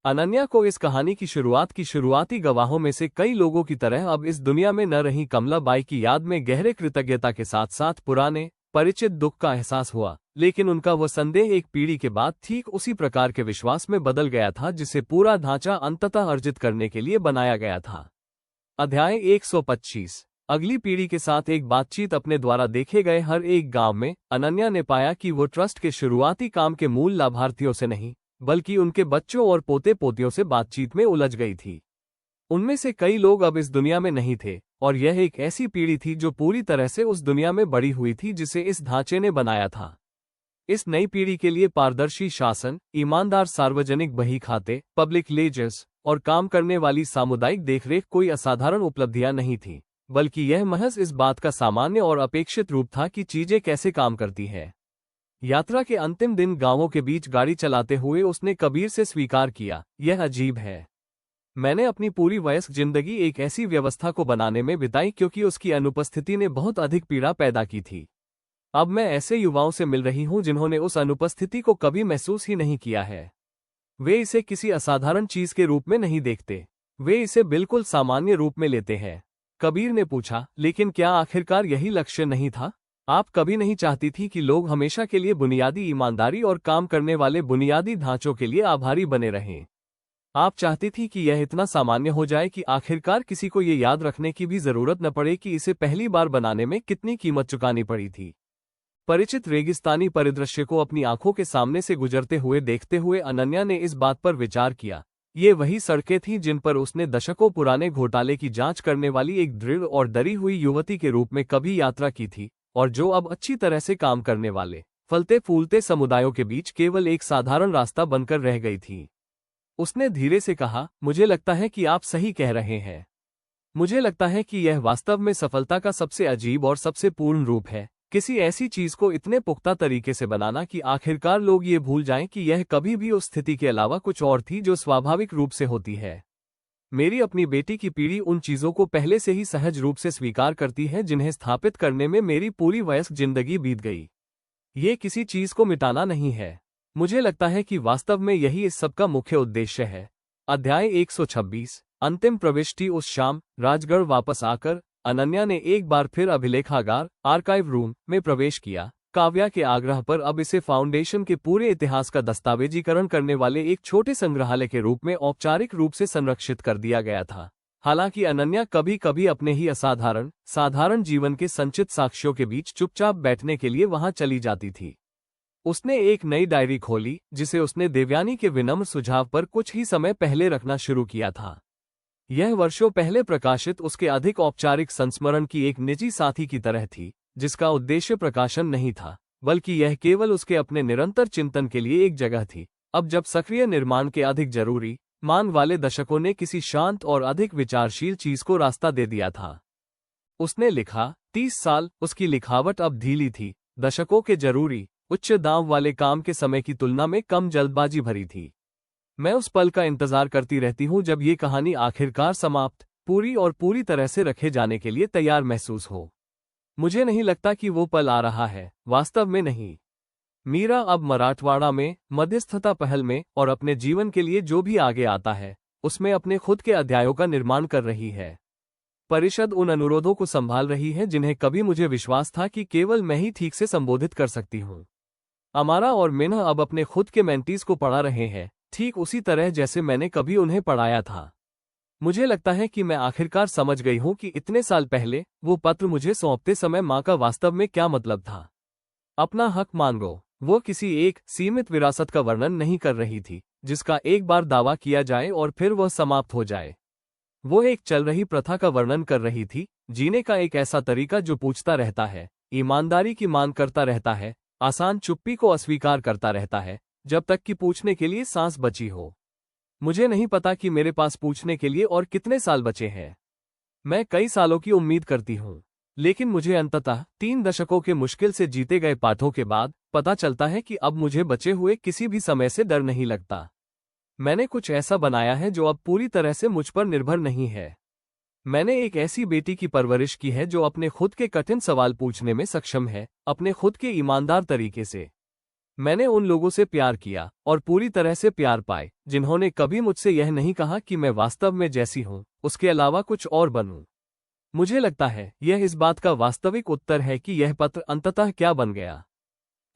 अनन्या को इस कहानी की शुरुआत की शुरुआती गवाहों में से कई लोगों की तरह अब इस दुनिया में न रही कमलाबाई की याद में गहरे कृतज्ञता के साथ साथ पुराने, परिचित दुख का एहसास हुआ, लेकिन उनका वह संदेह एक पीढ़ी के बाद ठीक उसी प्रकार के विश्वास में बदल गया था जिसे पूरा ढांचा अंततः अर्जित करने के लिए बनाया गया था। अध्याय 125 अगली पीढ़ी के साथ एक बातचीत। अपने द्वारा देखे गए हर एक गांव में अनन्या ने पाया कि वो ट्रस्ट के शुरुआती काम के मूल लाभार्थियों से नहीं, बल्कि उनके बच्चों और पोते पोतियों से बातचीत में उलझ गई थी। उनमें से कई लोग अब इस दुनिया में नहीं थे, और यह एक ऐसी पीढ़ी थी जो पूरी तरह से उस दुनिया में बड़ी हुई थी जिसे इस ढांचे ने बनाया था। इस नई पीढ़ी के लिए पारदर्शी शासन, ईमानदार सार्वजनिक बही खाते, पब्लिक लेजर्स और काम करने वाली सामुदायिक देखरेख कोई असाधारण उपलब्धियां नहीं थी, बल्कि यह महज इस बात का सामान्य और अपेक्षित रूप था कि चीजें कैसे काम करती है। यात्रा के अंतिम दिन गांवों के बीच गाड़ी चलाते हुए उसने कबीर से स्वीकार किया, यह अजीब है। मैंने अपनी पूरी वयस्क जिंदगी एक ऐसी व्यवस्था को बनाने में बिताई क्योंकि उसकी अनुपस्थिति ने बहुत अधिक पीड़ा पैदा की थी। अब मैं ऐसे युवाओं से मिल रही हूं जिन्होंने उस अनुपस्थिति को कभी महसूस ही नहीं किया है। वे इसे किसी असाधारण चीज के रूप में नहीं देखते, वे इसे बिल्कुल सामान्य रूप में लेते हैं। कबीर ने पूछा, लेकिन क्या आखिरकार यही लक्ष्य नहीं था? आप कभी नहीं चाहती थी कि लोग हमेशा के लिए बुनियादी ईमानदारी और काम करने वाले बुनियादी ढांचों के लिए आभारी बने रहें? आप चाहती थी कि यह इतना सामान्य हो जाए कि आखिरकार किसी को ये याद रखने की भी जरूरत न पड़े कि इसे पहली बार बनाने में कितनी कीमत चुकानी पड़ी थी। परिचित रेगिस्तानी परिदृश्य को अपनी आंखों के सामने से गुजरते हुए देखते हुए अनन्या ने इस बात पर विचार किया। ये वही सड़कें थीं जिन पर उसने दशकों पुराने घोटाले की जांच करने वाली एक दृढ़ और डरी हुई युवती के रूप में कभी यात्रा की थी, और जो अब अच्छी तरह से काम करने वाले फलते फूलते समुदायों के बीच केवल एक साधारण रास्ता बनकर रह गई थी। उसने धीरे से कहा, मुझे लगता है कि आप सही कह रहे हैं। मुझे लगता है कि यह वास्तव में सफलता का सबसे अजीब और सबसे पूर्ण रूप है, किसी ऐसी चीज को इतने पुख्ता तरीके से बनाना कि आखिरकार लोग ये भूल जाएं कि यह कभी भी उस स्थिति के अलावा कुछ और थी जो स्वाभाविक रूप से होती है। मेरी अपनी बेटी की पीढ़ी उन चीजों को पहले से ही सहज रूप से स्वीकार करती है जिन्हें स्थापित करने में मेरी पूरी वयस्क जिंदगी बीत गई। ये किसी चीज को मिटाना नहीं है। मुझे लगता है कि वास्तव में यही इस सब का मुख्य उद्देश्य है। अध्याय 126। अंतिम प्रविष्टि। उस शाम राजगढ़ वापस आकर अनन्या ने एक बार फिर अभिलेखागार आर्काइव रूम में प्रवेश किया। काव्या के आग्रह पर अब इसे फाउंडेशन के पूरे इतिहास का दस्तावेजीकरण करने वाले एक छोटे संग्रहालय के रूप में औपचारिक रूप से संरक्षित कर दिया गया था। हालांकि अनन्या कभी कभी अपने ही साधारण जीवन के संचित साक्ष्यों के बीच चुपचाप बैठने के लिए वहां चली जाती थी। उसने एक नई डायरी खोली जिसे उसने देवयानी के विनम्र सुझाव पर कुछ ही समय पहले रखना शुरू किया था। यह वर्षों पहले प्रकाशित उसके अधिक औपचारिक संस्मरण की एक निजी साथी की तरह थी, जिसका उद्देश्य प्रकाशन नहीं था, बल्कि यह केवल उसके अपने निरंतर चिंतन के लिए एक जगह थी। अब जब सक्रिय निर्माण के अधिक जरूरी मान वाले दशकों ने किसी शांत और अधिक विचारशील चीज को रास्ता दे दिया था। उसने लिखा, 30 साल। उसकी लिखावट अब ढीली थी, दशकों के जरूरी उच्च दांव वाले काम के समय की तुलना में कम जल्दबाजी भरी थी। मैं उस पल का इंतजार करती रहती हूँ जब ये कहानी आखिरकार समाप्त, पूरी और पूरी तरह से रखे जाने के लिए तैयार महसूस हो। मुझे नहीं लगता कि वो पल आ रहा है, वास्तव में नहीं। मीरा अब मराठवाड़ा में मध्यस्थता पहल में और अपने जीवन के लिए जो भी आगे आता है उसमें अपने खुद के अध्यायों का निर्माण कर रही है। परिषद उन अनुरोधों को संभाल रही है जिन्हें कभी मुझे विश्वास था कि केवल मैं ही ठीक से संबोधित कर सकती हूँ। अमारा और मिन्ह अब अपने खुद के मेंटीज को पढ़ा रहे हैं, ठीक उसी तरह जैसे मैंने कभी उन्हें पढ़ाया था। मुझे लगता है कि मैं आखिरकार समझ गई हूं कि इतने साल पहले वो पत्र मुझे सौंपते समय माँ का वास्तव में क्या मतलब था। अपना हक मांगो। वो किसी एक सीमित विरासत का वर्णन नहीं कर रही थी जिसका एक बार दावा किया जाए और फिर वह समाप्त हो जाए। वो एक चल रही प्रथा का वर्णन कर रही थी, जीने का एक ऐसा तरीका जो पूछता रहता है, ईमानदारी की मांग करता रहता है, आसान चुप्पी को अस्वीकार करता रहता है, जब तक कि पूछने के लिए सांस बची हो। मुझे नहीं पता कि मेरे पास पूछने के लिए और कितने साल बचे हैं। मैं कई सालों की उम्मीद करती हूँ, लेकिन मुझे अंततः 3 दशकों के मुश्किल से जीते गए पाठों के बाद पता चलता है कि अब मुझे बचे हुए किसी भी समय से डर नहीं लगता। मैंने कुछ ऐसा बनाया है जो अब पूरी तरह से मुझ पर निर्भर नहीं है। मैंने एक ऐसी बेटी की परवरिश की है जो अपने खुद के कठिन सवाल पूछने में सक्षम है, अपने खुद के ईमानदार तरीके से। मैंने उन लोगों से प्यार किया और पूरी तरह से प्यार पाए जिन्होंने कभी मुझसे यह नहीं कहा कि मैं वास्तव में जैसी हूं उसके अलावा कुछ और बनूं। मुझे लगता है यह इस बात का वास्तविक उत्तर है कि यह पत्र अंततः क्या बन गया।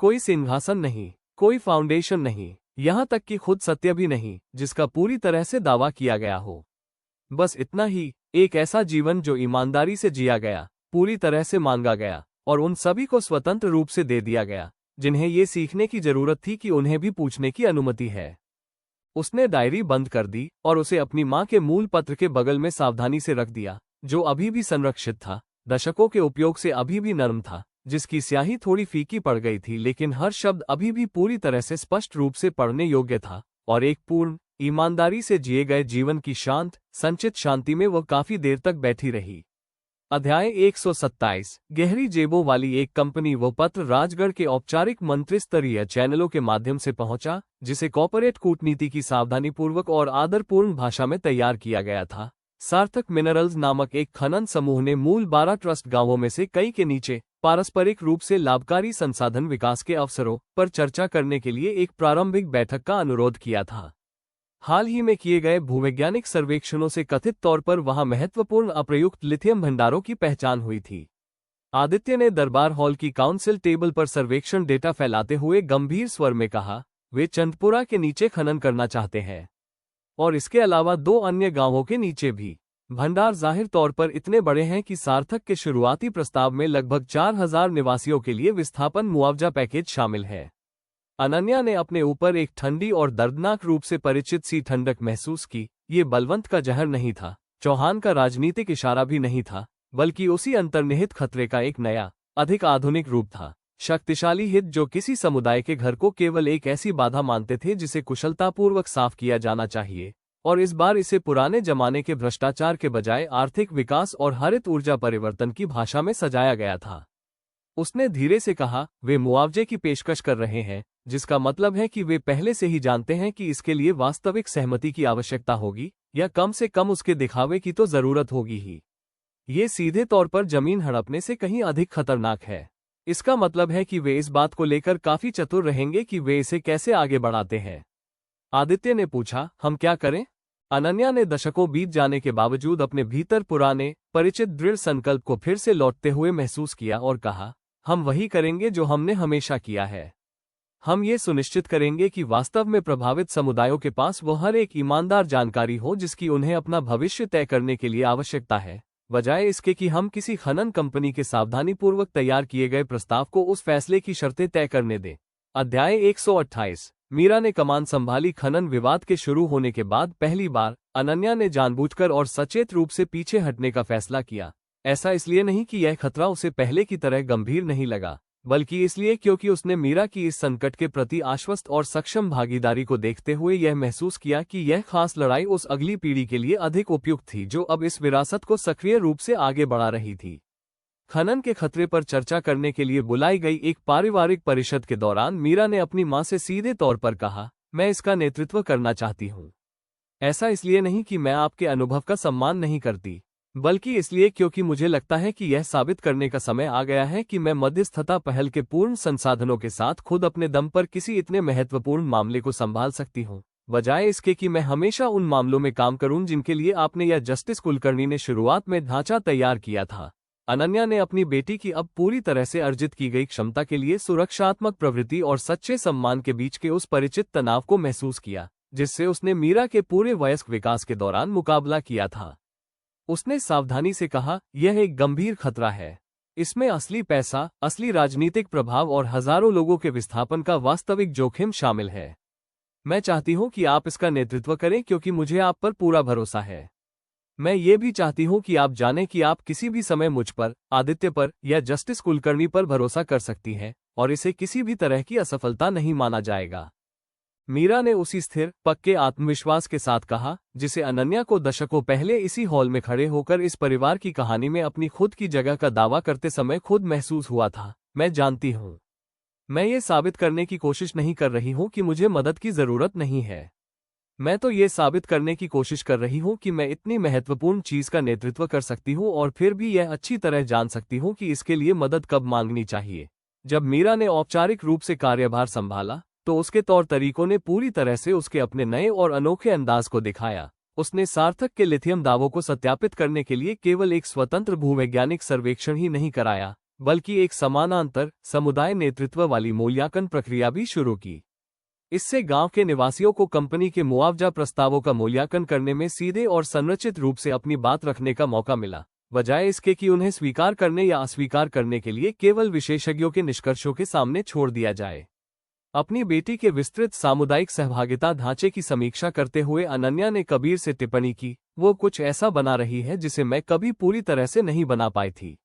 कोई सिंहासन नहीं, कोई फाउंडेशन नहीं, यहां तक कि खुद सत्य भी नहीं जिसका पूरी तरह से दावा किया गया हो। बस इतना ही, एक ऐसा जीवन जो ईमानदारी से जिया गया, पूरी तरह से मांगा गया और उन सभी को स्वतंत्र रूप से दे दिया गया जिन्हें ये सीखने की जरूरत थी कि उन्हें भी पूछने की अनुमति है। उसने डायरी बंद कर दी और उसे अपनी माँ के मूल पत्र के बगल में सावधानी से रख दिया, जो अभी भी संरक्षित था, दशकों के उपयोग से अभी भी नरम था, जिसकी स्याही थोड़ी फीकी पड़ गई थी लेकिन हर शब्द अभी भी पूरी तरह से स्पष्ट रूप से पढ़ने योग्य था, और एक पूर्ण ईमानदारी से जिए गए जीवन की शांत संचित शांति में वह काफी देर तक बैठी रही। अध्याय 127। गहरी जेबों वाली एक कंपनी। वो पत्र राजगढ़ के औपचारिक मंत्रिस्तरीय चैनलों के माध्यम से पहुंचा, जिसे कॉर्पोरेट कूटनीति की सावधानीपूर्वक और आदरपूर्ण भाषा में तैयार किया गया था। सार्थक मिनरल्स नामक एक खनन समूह ने मूल 12 ट्रस्ट गांवों में से कई के नीचे पारस्परिक रूप से लाभकारी संसाधन विकास के अवसरों पर चर्चा करने के लिए एक प्रारंभिक बैठक का अनुरोध किया था। हाल ही में किए गए भूवैज्ञानिक सर्वेक्षणों से कथित तौर पर वहां महत्वपूर्ण अप्रयुक्त लिथियम भंडारों की पहचान हुई थी। आदित्य ने दरबार हॉल की काउंसिल टेबल पर सर्वेक्षण डेटा फैलाते हुए गंभीर स्वर में कहा, वे चंदपुरा के नीचे खनन करना चाहते हैं और इसके अलावा 2 अन्य गांवों के नीचे भी। भंडार जाहिर तौर पर इतने बड़े हैं कि सार्थक के शुरुआती प्रस्ताव में लगभग 4000 निवासियों के लिए विस्थापन मुआवजा पैकेज शामिल है। अनन्या ने अपने ऊपर एक ठंडी और दर्दनाक रूप से परिचित सी ठंडक महसूस की। ये बलवंत का जहर नहीं था, चौहान का राजनीतिक इशारा भी नहीं था, बल्कि उसी अंतर्निहित खतरे का एक नया, अधिक आधुनिक रूप था। शक्तिशाली हित जो किसी समुदाय के घर को केवल एक ऐसी बाधा मानते थे जिसे कुशलतापूर्वक साफ किया जाना चाहिए, और इस बार इसे पुराने जमाने के भ्रष्टाचार के बजाय आर्थिक विकास और हरित ऊर्जा परिवर्तन की भाषा में सजाया गया था। उसने धीरे से कहा, वे मुआवजे की पेशकश कर रहे हैं, जिसका मतलब है कि वे पहले से ही जानते हैं कि इसके लिए वास्तविक सहमति की आवश्यकता होगी, या कम से कम उसके दिखावे की तो जरूरत होगी ही। ये सीधे तौर पर जमीन हड़पने से कहीं अधिक खतरनाक है। इसका मतलब है कि वे इस बात को लेकर काफी चतुर रहेंगे कि वे इसे कैसे आगे बढ़ाते हैं। आदित्य ने पूछा, हम क्या करें? अनन्या ने दशकों बीत जाने के बावजूद अपने भीतर पुराने, परिचित दृढ़ संकल्प को फिर से लौटते हुए महसूस किया और कहा, हम वही करेंगे जो हमने हमेशा किया है। हम ये सुनिश्चित करेंगे कि वास्तव में प्रभावित समुदायों के पास वो हर एक ईमानदार जानकारी हो जिसकी उन्हें अपना भविष्य तय करने के लिए आवश्यकता है, बजाय इसके कि हम किसी खनन कंपनी के सावधानीपूर्वक तैयार किए गए प्रस्ताव को उस फैसले की शर्तें तय करने दें। अध्याय 128। मीरा ने कमान संभाली। खनन विवाद के शुरू होने के बाद पहली बार अनन्या ने जानबूझकर और सचेत रूप से पीछे हटने का फैसला किया। ऐसा इसलिए नहीं कि यह खतरा उसे पहले की तरह गंभीर नहीं लगा, बल्कि इसलिए क्योंकि उसने मीरा की इस संकट के प्रति आश्वस्त और सक्षम भागीदारी को देखते हुए यह महसूस किया कि यह खास लड़ाई उस अगली पीढ़ी के लिए अधिक उपयुक्त थी जो अब इस विरासत को सक्रिय रूप से आगे बढ़ा रही थी। खनन के खतरे पर चर्चा करने के लिए बुलाई गई एक पारिवारिक परिषद के दौरान मीरा ने अपनी मां से सीधे तौर पर कहा, मैं इसका नेतृत्व करना चाहती हूं। ऐसा इसलिए नहीं कि मैं आपके अनुभव का सम्मान नहीं करती, बल्कि इसलिए क्योंकि मुझे लगता है कि यह साबित करने का समय आ गया है कि मैं मध्यस्थता पहल के पूर्ण संसाधनों के साथ खुद अपने दम पर किसी इतने महत्वपूर्ण मामले को संभाल सकती हूं, बजाय इसके कि मैं हमेशा उन मामलों में काम करूं जिनके लिए आपने या जस्टिस कुलकर्णी ने शुरुआत में ढांचा तैयार किया था। अनन्या ने अपनी बेटी की अब पूरी तरह से अर्जित की गई क्षमता के लिए सुरक्षात्मक प्रवृत्ति और सच्चे सम्मान के बीच के उस परिचित तनाव को महसूस किया जिससे उसने मीरा के पूरे वयस्क विकास के दौरान मुकाबला किया था। उसने सावधानी से कहा, यह एक गंभीर खतरा है। इसमें असली पैसा, असली राजनीतिक प्रभाव और हजारों लोगों के विस्थापन का वास्तविक जोखिम शामिल है। मैं चाहती हूं कि आप इसका नेतृत्व करें क्योंकि मुझे आप पर पूरा भरोसा है। मैं ये भी चाहती हूं कि आप जानें कि आप किसी भी समय मुझ पर, आदित्य पर या जस्टिस कुलकर्णी पर भरोसा कर सकती हैं और इसे किसी भी तरह की असफलता नहीं माना जाएगा। मीरा ने उसी स्थिर, पक्के आत्मविश्वास के साथ कहा जिसे अनन्या को दशकों पहले इसी हॉल में खड़े होकर इस परिवार की कहानी में अपनी खुद की जगह का दावा करते समय खुद महसूस हुआ था। मैं जानती हूं, मैं ये साबित करने की कोशिश नहीं कर रही हूं कि मुझे मदद की जरूरत नहीं है। मैं तो ये साबित करने की कोशिश कर रही हूं कि मैं इतनी महत्वपूर्ण चीज का नेतृत्व कर सकती हूं और फिर भी यह अच्छी तरह जान सकती हूं कि इसके लिए मदद कब मांगनी चाहिए। जब मीरा ने औपचारिक रूप से कार्यभार संभाला तो उसके तौर तरीकों ने पूरी तरह से उसके अपने नए और अनोखे अंदाज को दिखाया। उसने सार्थक के लिथियम दावों को सत्यापित करने के लिए केवल एक स्वतंत्र भूवैज्ञानिक सर्वेक्षण ही नहीं कराया, बल्कि एक समानांतर, समुदाय नेतृत्व वाली मूल्यांकन प्रक्रिया भी शुरू की। इससे गांव के निवासियों को कंपनी के मुआवजा प्रस्तावों का मूल्यांकन करने में सीधे और संरचित रूप से अपनी बात रखने का मौका मिला, बजाय इसके कि उन्हें स्वीकार करने या अस्वीकार करने के लिए केवल विशेषज्ञों के निष्कर्षों के सामने छोड़ दिया जाए। अपनी बेटी के विस्तृत सामुदायिक सहभागिता ढांचे की समीक्षा करते हुए अनन्या ने कबीर से टिप्पणी की, वो कुछ ऐसा बना रही है जिसे मैं कभी पूरी तरह से नहीं बना पाई थी।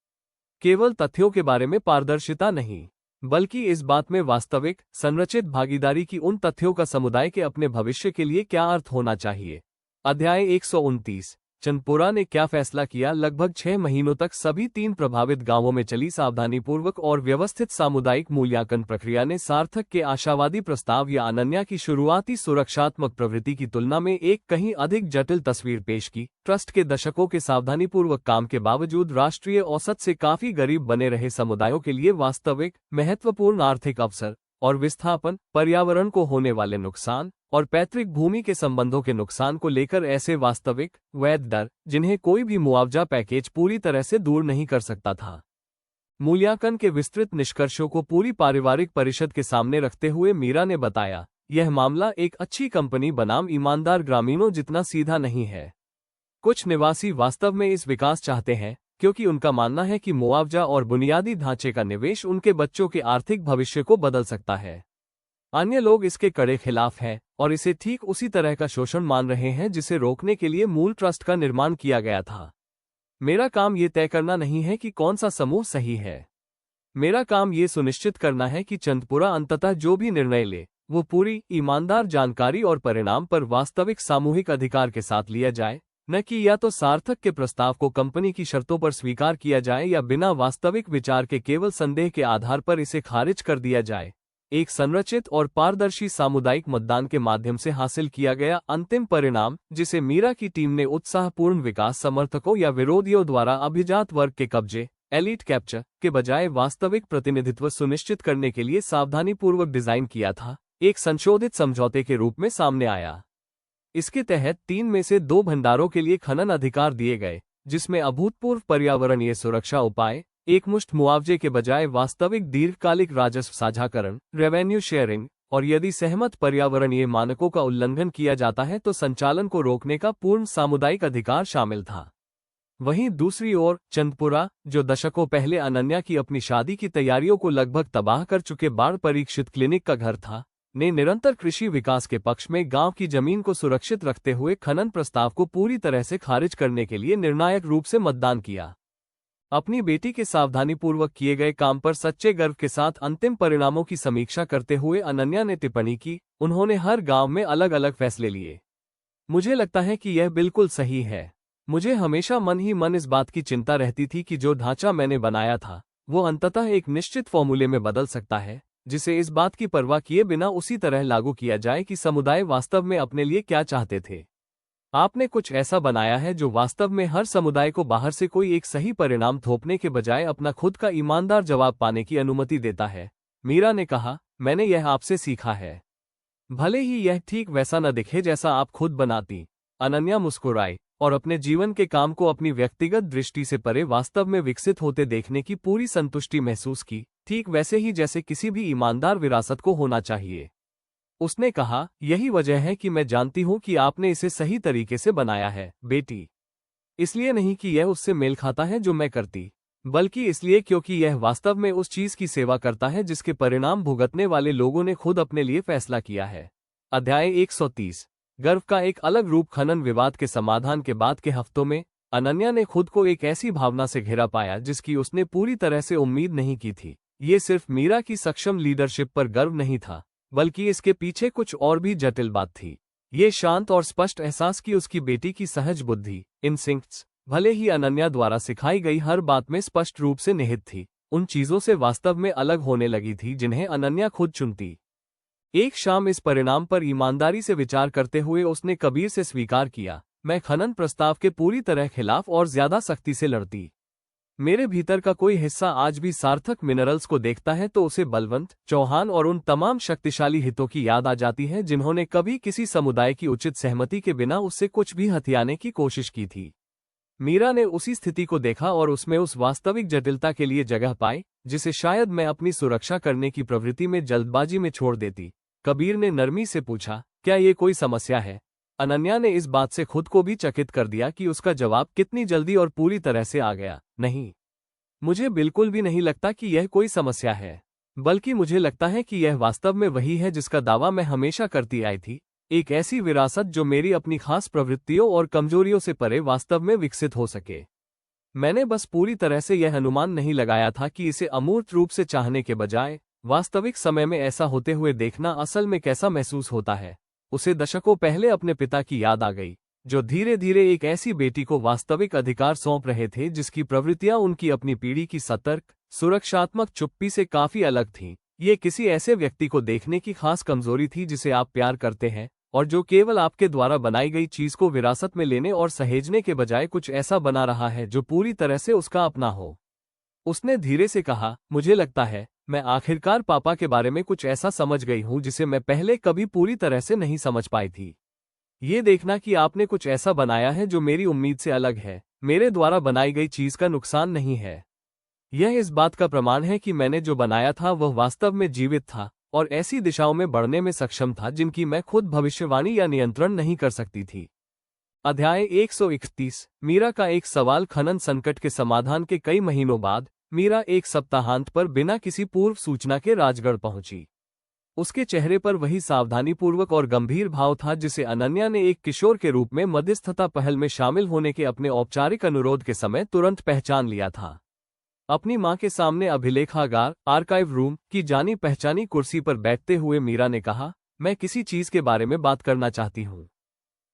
केवल तथ्यों के बारे में पारदर्शिता नहीं, बल्कि इस बात में वास्तविक, संरचित भागीदारी की उन तथ्यों का समुदाय के अपने भविष्य के लिए क्या अर्थ होना चाहिए। अध्याय 129। चंदपुरा ने क्या फैसला किया? लगभग 6 महीनों तक सभी 3 प्रभावित गांवों में चली सावधानीपूर्वक और व्यवस्थित सामुदायिक मूल्यांकन प्रक्रिया ने सार्थक के आशावादी प्रस्ताव या अनन्या की शुरुआती सुरक्षात्मक प्रवृत्ति की तुलना में एक कहीं अधिक जटिल तस्वीर पेश की। ट्रस्ट के दशकों के सावधानीपूर्वक काम के बावजूद राष्ट्रीय औसत से काफी गरीब बने रहे समुदायों के लिए वास्तविक महत्वपूर्ण आर्थिक अवसर और विस्थापन, पर्यावरण को होने वाले नुकसान और पैतृक भूमि के संबंधों के नुकसान को लेकर ऐसे वास्तविक वैध डर जिन्हें कोई भी मुआवजा पैकेज पूरी तरह से दूर नहीं कर सकता था। मूल्यांकन के विस्तृत निष्कर्षों को पूरी पारिवारिक परिषद के सामने रखते हुए मीरा ने बताया, यह मामला एक अच्छी कंपनी बनाम ईमानदार ग्रामीणों जितना सीधा नहीं है। कुछ निवासी वास्तव में इस विकास चाहते हैं क्योंकि उनका मानना है कि मुआवजा और बुनियादी ढांचे का निवेश उनके बच्चों के आर्थिक भविष्य को बदल सकता है। अन्य लोग इसके कड़े खिलाफ हैं और इसे ठीक उसी तरह का शोषण मान रहे हैं जिसे रोकने के लिए मूल ट्रस्ट का निर्माण किया गया था। मेरा काम ये तय करना नहीं है कि कौन सा समूह सही है। मेरा काम ये सुनिश्चित करना है कि चंदपुरा अंततः जो भी निर्णय ले वो पूरी ईमानदार जानकारी और परिणाम पर वास्तविक सामूहिक अधिकार के साथ लिया जाए, न कि या तो सार्थक के प्रस्ताव को कंपनी की शर्तों पर स्वीकार किया जाए या बिना वास्तविक विचार के केवल संदेह के आधार पर इसे खारिज कर दिया जाए। एक संरचित और पारदर्शी सामुदायिक मतदान के माध्यम से हासिल किया गया अंतिम परिणाम, जिसे मीरा की टीम ने उत्साहपूर्ण विकास समर्थकों या विरोधियों द्वारा अभिजात वर्ग के कब्जे एलीट कैप्चर के बजाय वास्तविक प्रतिनिधित्व सुनिश्चित करने के लिए सावधानीपूर्वक डिजाइन किया था, एक संशोधित समझौते के रूप में सामने आया। इसके तहत 3 में से 2 भंडारों के लिए खनन अधिकार दिए गए, जिसमें अभूतपूर्व पर्यावरणीय सुरक्षा उपाय, एकमुश्त मुआवजे के बजाय वास्तविक दीर्घकालिक राजस्व साझाकरण रेवेन्यू शेयरिंग और यदि सहमत पर्यावरणीय मानकों का उल्लंघन किया जाता है तो संचालन को रोकने का पूर्ण सामुदायिक अधिकार शामिल था। वहीं दूसरी ओर चंदपुरा, जो दशकों पहले अनन्या की अपनी शादी की तैयारियों को लगभग तबाह कर चुके बाढ़ परीक्षित क्लिनिक का घर था, ने निरंतर कृषि विकास के पक्ष में गांव की जमीन को सुरक्षित रखते हुए खनन प्रस्ताव को पूरी तरह से खारिज करने के लिए निर्णायक रूप से मतदान किया। अपनी बेटी के सावधानीपूर्वक किए गए काम पर सच्चे गर्व के साथ अंतिम परिणामों की समीक्षा करते हुए अनन्या ने टिप्पणी की, उन्होंने हर गांव में अलग अलग फैसले लिए। मुझे लगता है कि यह बिल्कुल सही है। मुझे हमेशा मन ही मन इस बात की चिंता रहती थी कि जो ढांचा मैंने बनाया था वो अंततः एक निश्चित फॉर्मूले में बदल सकता है, जिसे इस बात की परवाह किए बिना उसी तरह लागू किया जाए कि समुदाय वास्तव में अपने लिए क्या चाहते थे। आपने कुछ ऐसा बनाया है जो वास्तव में हर समुदाय को बाहर से कोई एक सही परिणाम थोपने के बजाय अपना खुद का ईमानदार जवाब पाने की अनुमति देता है। मीरा ने कहा, मैंने यह आपसे सीखा है, भले ही यह ठीक वैसा न दिखे जैसा आप खुद बनाती। अनन्या मुस्कुराई और अपने जीवन के काम को अपनी व्यक्तिगत दृष्टि से परे वास्तव में विकसित होते देखने की पूरी संतुष्टि महसूस की, ठीक वैसे ही जैसे किसी भी ईमानदार विरासत को होना चाहिए। उसने कहा, यही वजह है कि मैं जानती हूं कि आपने इसे सही तरीके से बनाया है, बेटी। इसलिए नहीं कि यह उससे मेल खाता है जो मैं करती, बल्कि इसलिए क्योंकि यह वास्तव में उस चीज की सेवा करता है जिसके परिणाम भुगतने वाले लोगों ने खुद अपने लिए फैसला किया है। अध्याय 130। गर्व का एक अलग रूप। खनन विवाद के समाधान के बाद के हफ्तों में अनन्या ने खुद को एक ऐसी भावना से घिरा पाया जिसकी उसने पूरी तरह से उम्मीद नहीं की थी। ये सिर्फ मीरा की सक्षम लीडरशिप पर गर्व नहीं था, बल्कि इसके पीछे कुछ और भी जटिल बात थी। ये शांत और स्पष्ट एहसास कि उसकी बेटी की सहज बुद्धि इंस्टिंक्ट्स, भले ही अनन्या द्वारा सिखाई गई हर बात में स्पष्ट रूप से निहित थी, उन चीजों से वास्तव में अलग होने लगी थी जिन्हें अनन्या खुद चुनती। एक शाम इस परिणाम पर ईमानदारी से विचार करते हुए उसने कबीर से स्वीकार किया, मैं खनन प्रस्ताव के पूरी तरह खिलाफ और ज्यादा सख्ती से लड़ती। मेरे भीतर का कोई हिस्सा आज भी सार्थक मिनरल्स को देखता है तो उसे बलवंत चौहान और उन तमाम शक्तिशाली हितों की याद आ जाती है जिन्होंने कभी किसी समुदाय की उचित सहमति के बिना उससे कुछ भी हथियाने की कोशिश की थी। मीरा ने उसी स्थिति को देखा और उसमें उस वास्तविक जटिलता के लिए जगह पाई जिसे शायद मैं अपनी सुरक्षा करने की प्रवृत्ति में जल्दबाजी में छोड़ देती। कबीर ने नरमी से पूछा, क्या ये कोई समस्या है? अनन्या ने इस बात से खुद को भी चकित कर दिया कि उसका जवाब कितनी जल्दी और पूरी तरह से आ गया। नहीं, मुझे बिल्कुल भी नहीं लगता कि यह कोई समस्या है, बल्कि मुझे लगता है कि यह वास्तव में वही है जिसका दावा मैं हमेशा करती आई थी, एक ऐसी विरासत जो मेरी अपनी खास प्रवृत्तियों और कमजोरियों से परे वास्तव में विकसित हो सके। मैंने बस पूरी तरह से यह अनुमान नहीं लगाया था कि इसे अमूर्त रूप से चाहने के बजाय वास्तविक समय में ऐसा होते हुए देखना असल में कैसा महसूस होता है। उसे दशकों पहले अपने पिता की याद आ गई, जो धीरे धीरे एक ऐसी बेटी को वास्तविक अधिकार सौंप रहे थे जिसकी प्रवृत्तियां उनकी अपनी पीढ़ी की सतर्क, सुरक्षात्मक चुप्पी से काफी अलग थीं। ये किसी ऐसे व्यक्ति को देखने की खास कमजोरी थी जिसे आप प्यार करते हैं और जो केवल आपके द्वारा बनाई गई चीज को विरासत में लेने और सहेजने के बजाय कुछ ऐसा बना रहा है जो पूरी तरह से उसका अपना हो। उसने धीरे से कहा, मुझे लगता है मैं आखिरकार पापा के बारे में कुछ ऐसा समझ गई हूं जिसे मैं पहले कभी पूरी तरह से नहीं समझ पाई थी। ये देखना कि आपने कुछ ऐसा बनाया है जो मेरी उम्मीद से अलग है, मेरे द्वारा बनाई गई चीज का नुकसान नहीं है। यह इस बात का प्रमाण है कि मैंने जो बनाया था वह वास्तव में जीवित था और ऐसी दिशाओं में बढ़ने में सक्षम था जिनकी मैं खुद भविष्यवाणी या नियंत्रण नहीं कर सकती थी। अध्याय 131। मीरा का एक सवाल। खनन संकट के समाधान के कई महीनों बाद मीरा एक सप्ताहांत पर बिना किसी पूर्व सूचना के राजगढ़ पहुंची। उसके चेहरे पर वही सावधानीपूर्वक और गंभीर भाव था जिसे अनन्या ने एक किशोर के रूप में मध्यस्थता पहल में शामिल होने के अपने औपचारिक अनुरोध के समय तुरंत पहचान लिया था। अपनी मां के सामने अभिलेखागार आर्काइव रूम की जानी पहचानी कुर्सी पर बैठते हुए मीरा ने कहा, मैं किसी चीज के बारे में बात करना चाहती हूँ।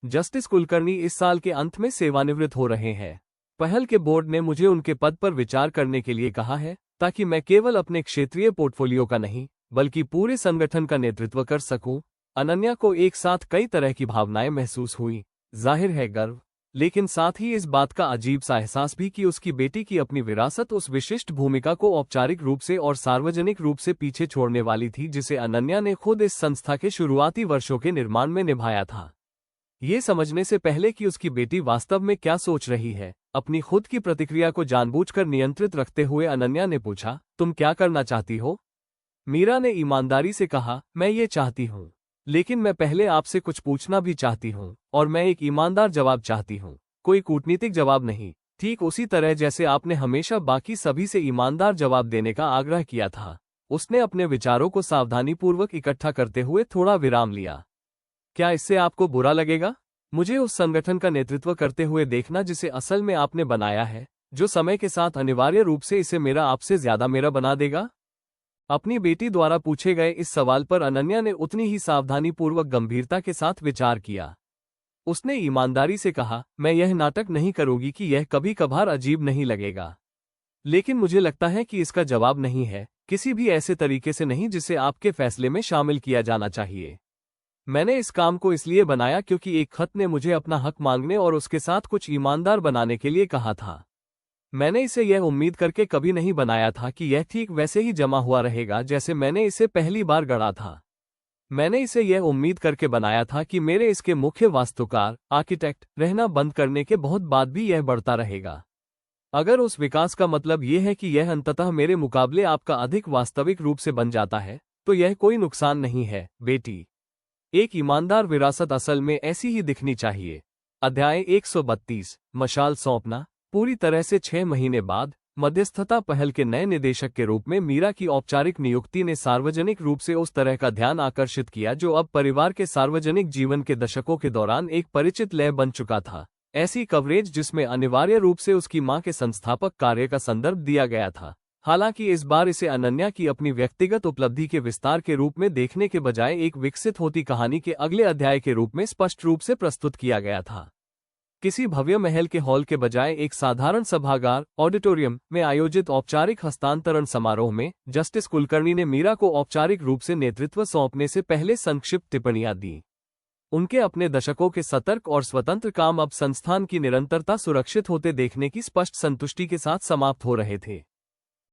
जस्टिस कुलकर्णी इस साल के अंत में सेवानिवृत्त हो रहे हैं। पहल के बोर्ड ने मुझे उनके पद पर विचार करने के लिए कहा है ताकि मैं केवल अपने क्षेत्रीय पोर्टफोलियो का नहीं बल्कि पूरे संगठन का नेतृत्व कर सकूं। अनन्या को एक साथ कई तरह की भावनाएं महसूस हुई। जाहिर है गर्व, लेकिन साथ ही इस बात का अजीब सा एहसास भी कि उसकी बेटी की अपनी विरासत उस विशिष्ट भूमिका को औपचारिक रूप से और सार्वजनिक रूप से पीछे छोड़ने वाली थी जिसे अनन्या ने खुद इस संस्था के शुरुआती वर्षों के निर्माण में निभाया था। ये समझने से पहले कि उसकी बेटी वास्तव में क्या सोच रही है, अपनी खुद की प्रतिक्रिया को जानबूझकर नियंत्रित रखते हुए अनन्या ने पूछा, तुम क्या करना चाहती हो? मीरा ने ईमानदारी से कहा, मैं ये चाहती हूँ, लेकिन मैं पहले आपसे कुछ पूछना भी चाहती हूँ और मैं एक ईमानदार जवाब चाहती हूँ, कोई कूटनीतिक जवाब नहीं। ठीक उसी तरह जैसे आपने हमेशा बाकी सभी से ईमानदार जवाब देने का आग्रह किया था। उसने अपने विचारों को सावधानीपूर्वक इकट्ठा करते हुए थोड़ा विराम लिया। क्या इससे आपको बुरा लगेगा? मुझे उस संगठन का नेतृत्व करते हुए देखना जिसे असल में आपने बनाया है, जो समय के साथ अनिवार्य रूप से इसे मेरा आपसे ज्यादा मेरा बना देगा? अपनी बेटी द्वारा पूछे गए इस सवाल पर अनन्या ने उतनी ही सावधानीपूर्वक गंभीरता के साथ विचार किया। उसने ईमानदारी से कहा, मैं यह नाटक नहीं करूंगी कि यह कभी कभार अजीब नहीं लगेगा, लेकिन मुझे लगता है कि इसका जवाब नहीं है, किसी भी ऐसे तरीके से नहीं जिसे आपके फैसले में शामिल किया जाना चाहिए। मैंने इस काम को इसलिए बनाया क्योंकि एक खत ने मुझे अपना हक मांगने और उसके साथ कुछ ईमानदार बनाने के लिए कहा था। मैंने इसे यह उम्मीद करके कभी नहीं बनाया था कि यह ठीक वैसे ही जमा हुआ रहेगा जैसे मैंने इसे पहली बार गढ़ा था। मैंने इसे यह उम्मीद करके बनाया था कि मेरे इसके मुख्य वास्तुकार आर्किटेक्ट रहना बंद करने के बहुत बाद भी यह बढ़ता रहेगा। अगर उस विकास का मतलब यह है कि यह अंततः मेरे मुकाबले आपका अधिक वास्तविक रूप से बन जाता है, तो यह कोई नुकसान नहीं है, बेटी। एक ईमानदार विरासत असल में ऐसी ही दिखनी चाहिए। अध्याय 132। मशाल सौंपना। पूरी तरह से 6 महीने बाद मध्यस्थता पहल के नए निदेशक के रूप में मीरा की औपचारिक नियुक्ति ने सार्वजनिक रूप से उस तरह का ध्यान आकर्षित किया जो अब परिवार के सार्वजनिक जीवन के दशकों के दौरान एक परिचित लय बन चुका था। ऐसी कवरेज जिसमें अनिवार्य रूप से उसकी मां के संस्थापक कार्य का संदर्भ दिया गया था। हालांकि इस बार इसे अनन्या की अपनी व्यक्तिगत उपलब्धि के विस्तार के रूप में देखने के बजाय एक विकसित होती कहानी के अगले अध्याय के रूप में स्पष्ट रूप से प्रस्तुत किया गया था। किसी भव्य महल के हॉल के बजाय एक साधारण सभागार ऑडिटोरियम में आयोजित औपचारिक हस्तांतरण समारोह में जस्टिस कुलकर्णी ने मीरा को औपचारिक रूप से नेतृत्व सौंपने से पहले संक्षिप्त टिप्पणियां दी। उनके अपने दशकों के सतर्क और स्वतंत्र काम अब संस्थान की निरंतरता सुरक्षित होते देखने की स्पष्ट संतुष्टि के साथ समाप्त हो रहे थे।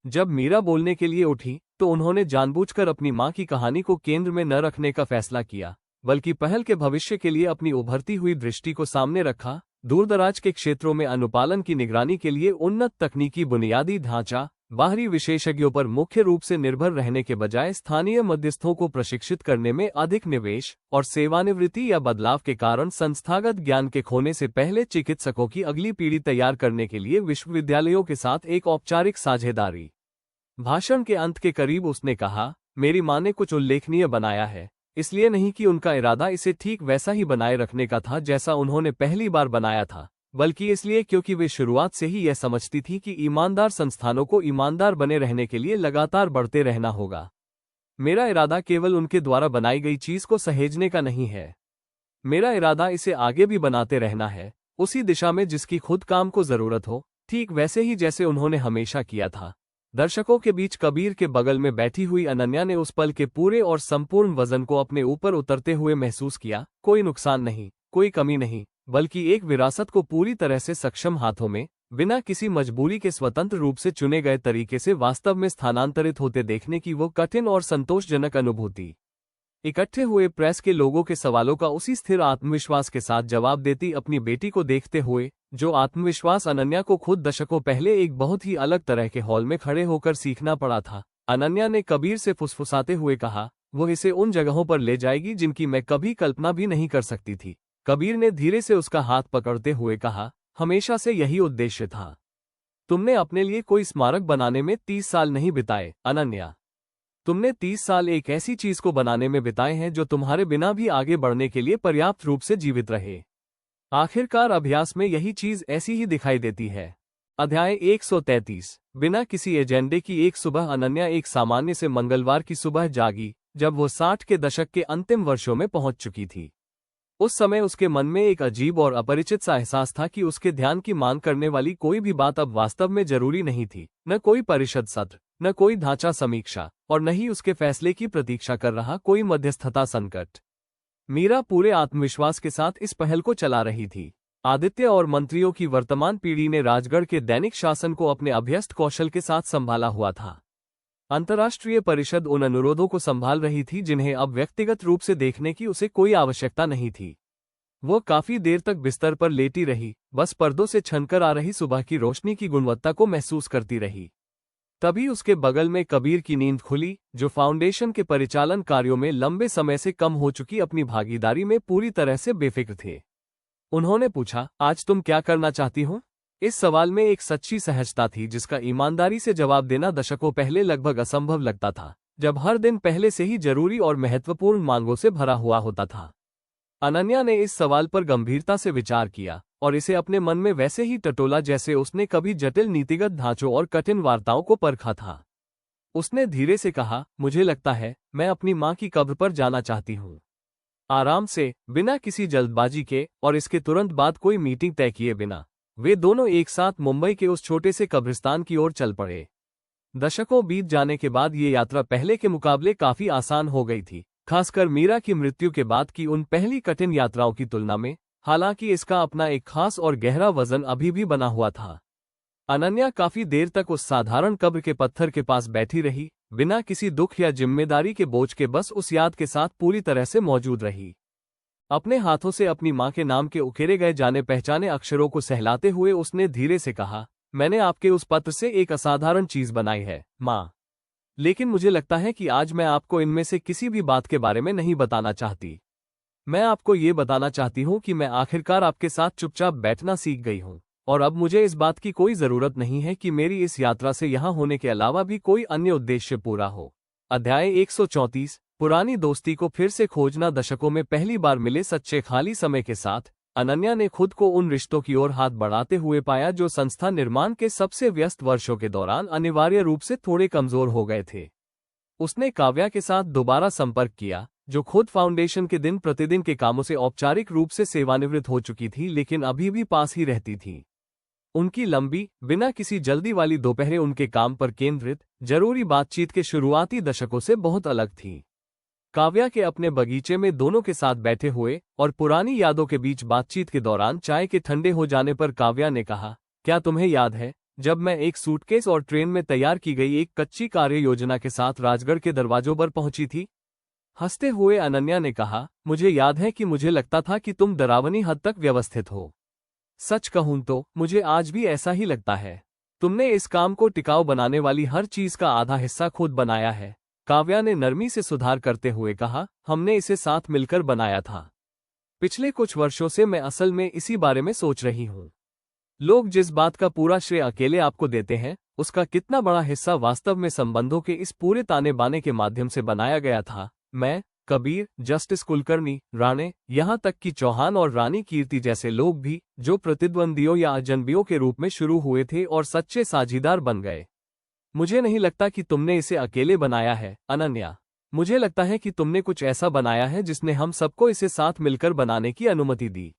जब मीरा बोलने के लिए उठी तो उन्होंने जानबूझकर अपनी मां की कहानी को केंद्र में न रखने का फैसला किया, बल्कि पहल के भविष्य के लिए अपनी उभरती हुई दृष्टि को सामने रखा। दूरदराज के क्षेत्रों में अनुपालन की निगरानी के लिए उन्नत तकनीकी बुनियादी ढांचा, बाहरी विशेषज्ञों पर मुख्य रूप से निर्भर रहने के बजाय स्थानीय मध्यस्थों को प्रशिक्षित करने में अधिक निवेश और सेवानिवृत्ति या बदलाव के कारण संस्थागत ज्ञान के खोने से पहले चिकित्सकों की अगली पीढ़ी तैयार करने के लिए विश्वविद्यालयों के साथ एक औपचारिक साझेदारी। भाषण के अंत के करीब उसने कहा, मेरी मां ने कुछ उल्लेखनीय बनाया है, इसलिए नहीं कि उनका इरादा इसे ठीक वैसा ही बनाए रखने का था जैसा उन्होंने पहली बार बनाया था, बल्कि इसलिए क्योंकि वे शुरुआत से ही यह समझती थी कि ईमानदार संस्थानों को ईमानदार बने रहने के लिए लगातार बढ़ते रहना होगा। मेरा इरादा केवल उनके द्वारा बनाई गई चीज को सहेजने का नहीं है। मेरा इरादा इसे आगे भी बनाते रहना है, उसी दिशा में जिसकी खुद काम को जरूरत हो, ठीक वैसे ही जैसे उन्होंने हमेशा किया था। दर्शकों के बीच कबीर के बगल में बैठी हुई अनन्या ने उस पल के पूरे और संपूर्ण वजन को अपने ऊपर उतरते हुए महसूस किया। कोई नुकसान नहीं, कोई कमी नहीं, बल्कि एक विरासत को पूरी तरह से सक्षम हाथों में, बिना किसी मजबूरी के स्वतंत्र रूप से चुने गए तरीके से वास्तव में स्थानांतरित होते देखने की वो कठिन और संतोषजनक अनुभूति। इकट्ठे हुए प्रेस के लोगों के सवालों का उसी स्थिर आत्मविश्वास के साथ जवाब देती अपनी बेटी को देखते हुए, जो आत्मविश्वास अनन्या को खुद दशकों पहले एक बहुत ही अलग तरह के हॉल में खड़े होकर सीखना पड़ा था, अनन्या ने कबीर से फुसफुसाते हुए कहा, वो इसे उन जगहों पर ले जाएगी जिनकी मैं कभी कल्पना भी नहीं कर सकती थी। कबीर ने धीरे से उसका हाथ पकड़ते हुए कहा, हमेशा से यही उद्देश्य था। तुमने अपने लिए कोई स्मारक बनाने में 30 साल नहीं बिताए अनन्या। तुमने 30 साल एक ऐसी चीज को बनाने में बिताए हैं जो तुम्हारे बिना भी आगे बढ़ने के लिए पर्याप्त रूप से जीवित रहे। आखिरकार अभ्यास में यही चीज ऐसी ही दिखाई देती है। अध्याय 133। बिना किसी एजेंडे की एक सुबह अनन्या एक सामान्य से मंगलवार की सुबह जागी, जब वो 60 के दशक के अंतिम वर्षों में पहुंच चुकी थी। उस समय उसके मन में एक अजीब और अपरिचित सा एहसास था कि उसके ध्यान की मांग करने वाली कोई भी बात अब वास्तव में जरूरी नहीं थी। न कोई परिषद सत्र, न कोई ढांचा समीक्षा, और न ही उसके फैसले की प्रतीक्षा कर रहा कोई मध्यस्थता संकट। मीरा पूरे आत्मविश्वास के साथ इस पहल को चला रही थी। आदित्य और मंत्रियों की वर्तमान पीढ़ी ने राजगढ़ के दैनिक शासन को अपने अभ्यस्त कौशल के साथ संभाला हुआ था। अंतर्राष्ट्रीय परिषद उन अनुरोधों को संभाल रही थी जिन्हें अब व्यक्तिगत रूप से देखने की उसे कोई आवश्यकता नहीं थी। वो काफी देर तक बिस्तर पर लेटी रही, बस पर्दों से छनकर आ रही सुबह की रोशनी की गुणवत्ता को महसूस करती रही। तभी उसके बगल में कबीर की नींद खुली, जो फाउंडेशन के परिचालन कार्यों में लंबे समय से कम हो चुकी अपनी भागीदारी में पूरी तरह से बेफिक्र थे। उन्होंने पूछा, आज तुम क्या करना चाहती हो? इस सवाल में एक सच्ची सहजता थी जिसका ईमानदारी से जवाब देना दशकों पहले लगभग असंभव लगता था, जब हर दिन पहले से ही जरूरी और महत्वपूर्ण मांगों से भरा हुआ होता था। अनन्या ने इस सवाल पर गंभीरता से विचार किया और इसे अपने मन में वैसे ही टटोला जैसे उसने कभी जटिल नीतिगत ढांचों और कठिन वार्ताओं को परखा था। उसने धीरे से कहा, मुझे लगता है मैं अपनी मां की कब्र पर जाना चाहती हूँ। आराम से, बिना किसी जल्दबाजी के, और इसके तुरंत बाद कोई मीटिंग तय किए बिना, वे दोनों एक साथ मुंबई के उस छोटे से कब्रिस्तान की ओर चल पड़े। दशकों बीत जाने के बाद ये यात्रा पहले के मुकाबले काफी आसान हो गई थी, खासकर मीरा की मृत्यु के बाद की उन पहली कठिन यात्राओं की तुलना में। हालांकि इसका अपना एक खास और गहरा वजन अभी भी बना हुआ था। अनन्या काफी देर तक उस साधारण कब्र के पत्थर के पास बैठी रही, बिना किसी दुख या जिम्मेदारी के बोझ के, बस उस याद के साथ पूरी तरह से मौजूद रही। अपने हाथों से अपनी मां के नाम के उकेरे गए जाने पहचाने अक्षरों को सहलाते हुए उसने धीरे से कहा, मैंने आपके उस पत्र से एक असाधारण चीज बनाई है मां, लेकिन मुझे लगता है कि आज मैं आपको इनमें से किसी भी बात के बारे में नहीं बताना चाहती। मैं आपको ये बताना चाहती हूँ कि मैं आखिरकार आपके साथ चुपचाप बैठना सीख गई हूँ, और अब मुझे इस बात की कोई जरूरत नहीं है कि मेरी इस यात्रा से यहाँ होने के अलावा भी कोई अन्य उद्देश्य पूरा हो। अध्याय 134। पुरानी दोस्ती को फिर से खोजना। दशकों में पहली बार मिले सच्चे खाली समय के साथ अनन्या ने खुद को उन रिश्तों की ओर हाथ बढ़ाते हुए पाया जो संस्था निर्माण के सबसे व्यस्त वर्षों के दौरान अनिवार्य रूप से थोड़े कमजोर हो गए थे। उसने काव्या के साथ दोबारा संपर्क किया, जो खुद फाउंडेशन के दिन प्रतिदिन के कामों से औपचारिक रूप से सेवानिवृत्त हो चुकी थी, लेकिन अभी भी पास ही रहती थी। उनकी लंबी, बिना किसी जल्दी वाली दोपहरें उनके काम पर केंद्रित, जरूरी बातचीत के शुरुआती दशकों से बहुत अलग थी। काव्या के अपने बगीचे में दोनों के साथ बैठे हुए और पुरानी यादों के बीच बातचीत के दौरान चाय के ठंडे हो जाने पर काव्या ने कहा, क्या तुम्हें याद है जब मैं एक सूटकेस और ट्रेन में तैयार की गई एक कच्ची कार्य योजना के साथ राजगढ़ के दरवाजों पर पहुंची थी? हंसते हुए अनन्या ने कहा, मुझे याद है कि मुझे लगता था कि तुम डरावनी हद तक व्यवस्थित हो। सच कहूं तो मुझे आज भी ऐसा ही लगता है। तुमने इस काम को टिकाऊ बनाने वाली हर चीज का आधा हिस्सा खुद बनाया है। काव्या ने नरमी से सुधार करते हुए कहा, हमने इसे साथ मिलकर बनाया था। पिछले कुछ वर्षों से मैं असल में इसी बारे में सोच रही हूँ। लोग जिस बात का पूरा श्रेय अकेले आपको देते हैं, उसका कितना बड़ा हिस्सा वास्तव में संबंधों के इस पूरे ताने बाने के माध्यम से बनाया गया था। मैं, कबीर, जस्टिस कुलकर्णी, राणे, यहाँ तक कि चौहान और रानी कीर्ति जैसे लोग भी, जो प्रतिद्वंदियों या अजनबियों के रूप में शुरू हुए थे और सच्चे साझीदार बन गए। मुझे नहीं लगता कि तुमने इसे अकेले बनाया है अनन्या। मुझे लगता है कि तुमने कुछ ऐसा बनाया है जिसने हम सबको इसे साथ मिलकर बनाने की अनुमति दी।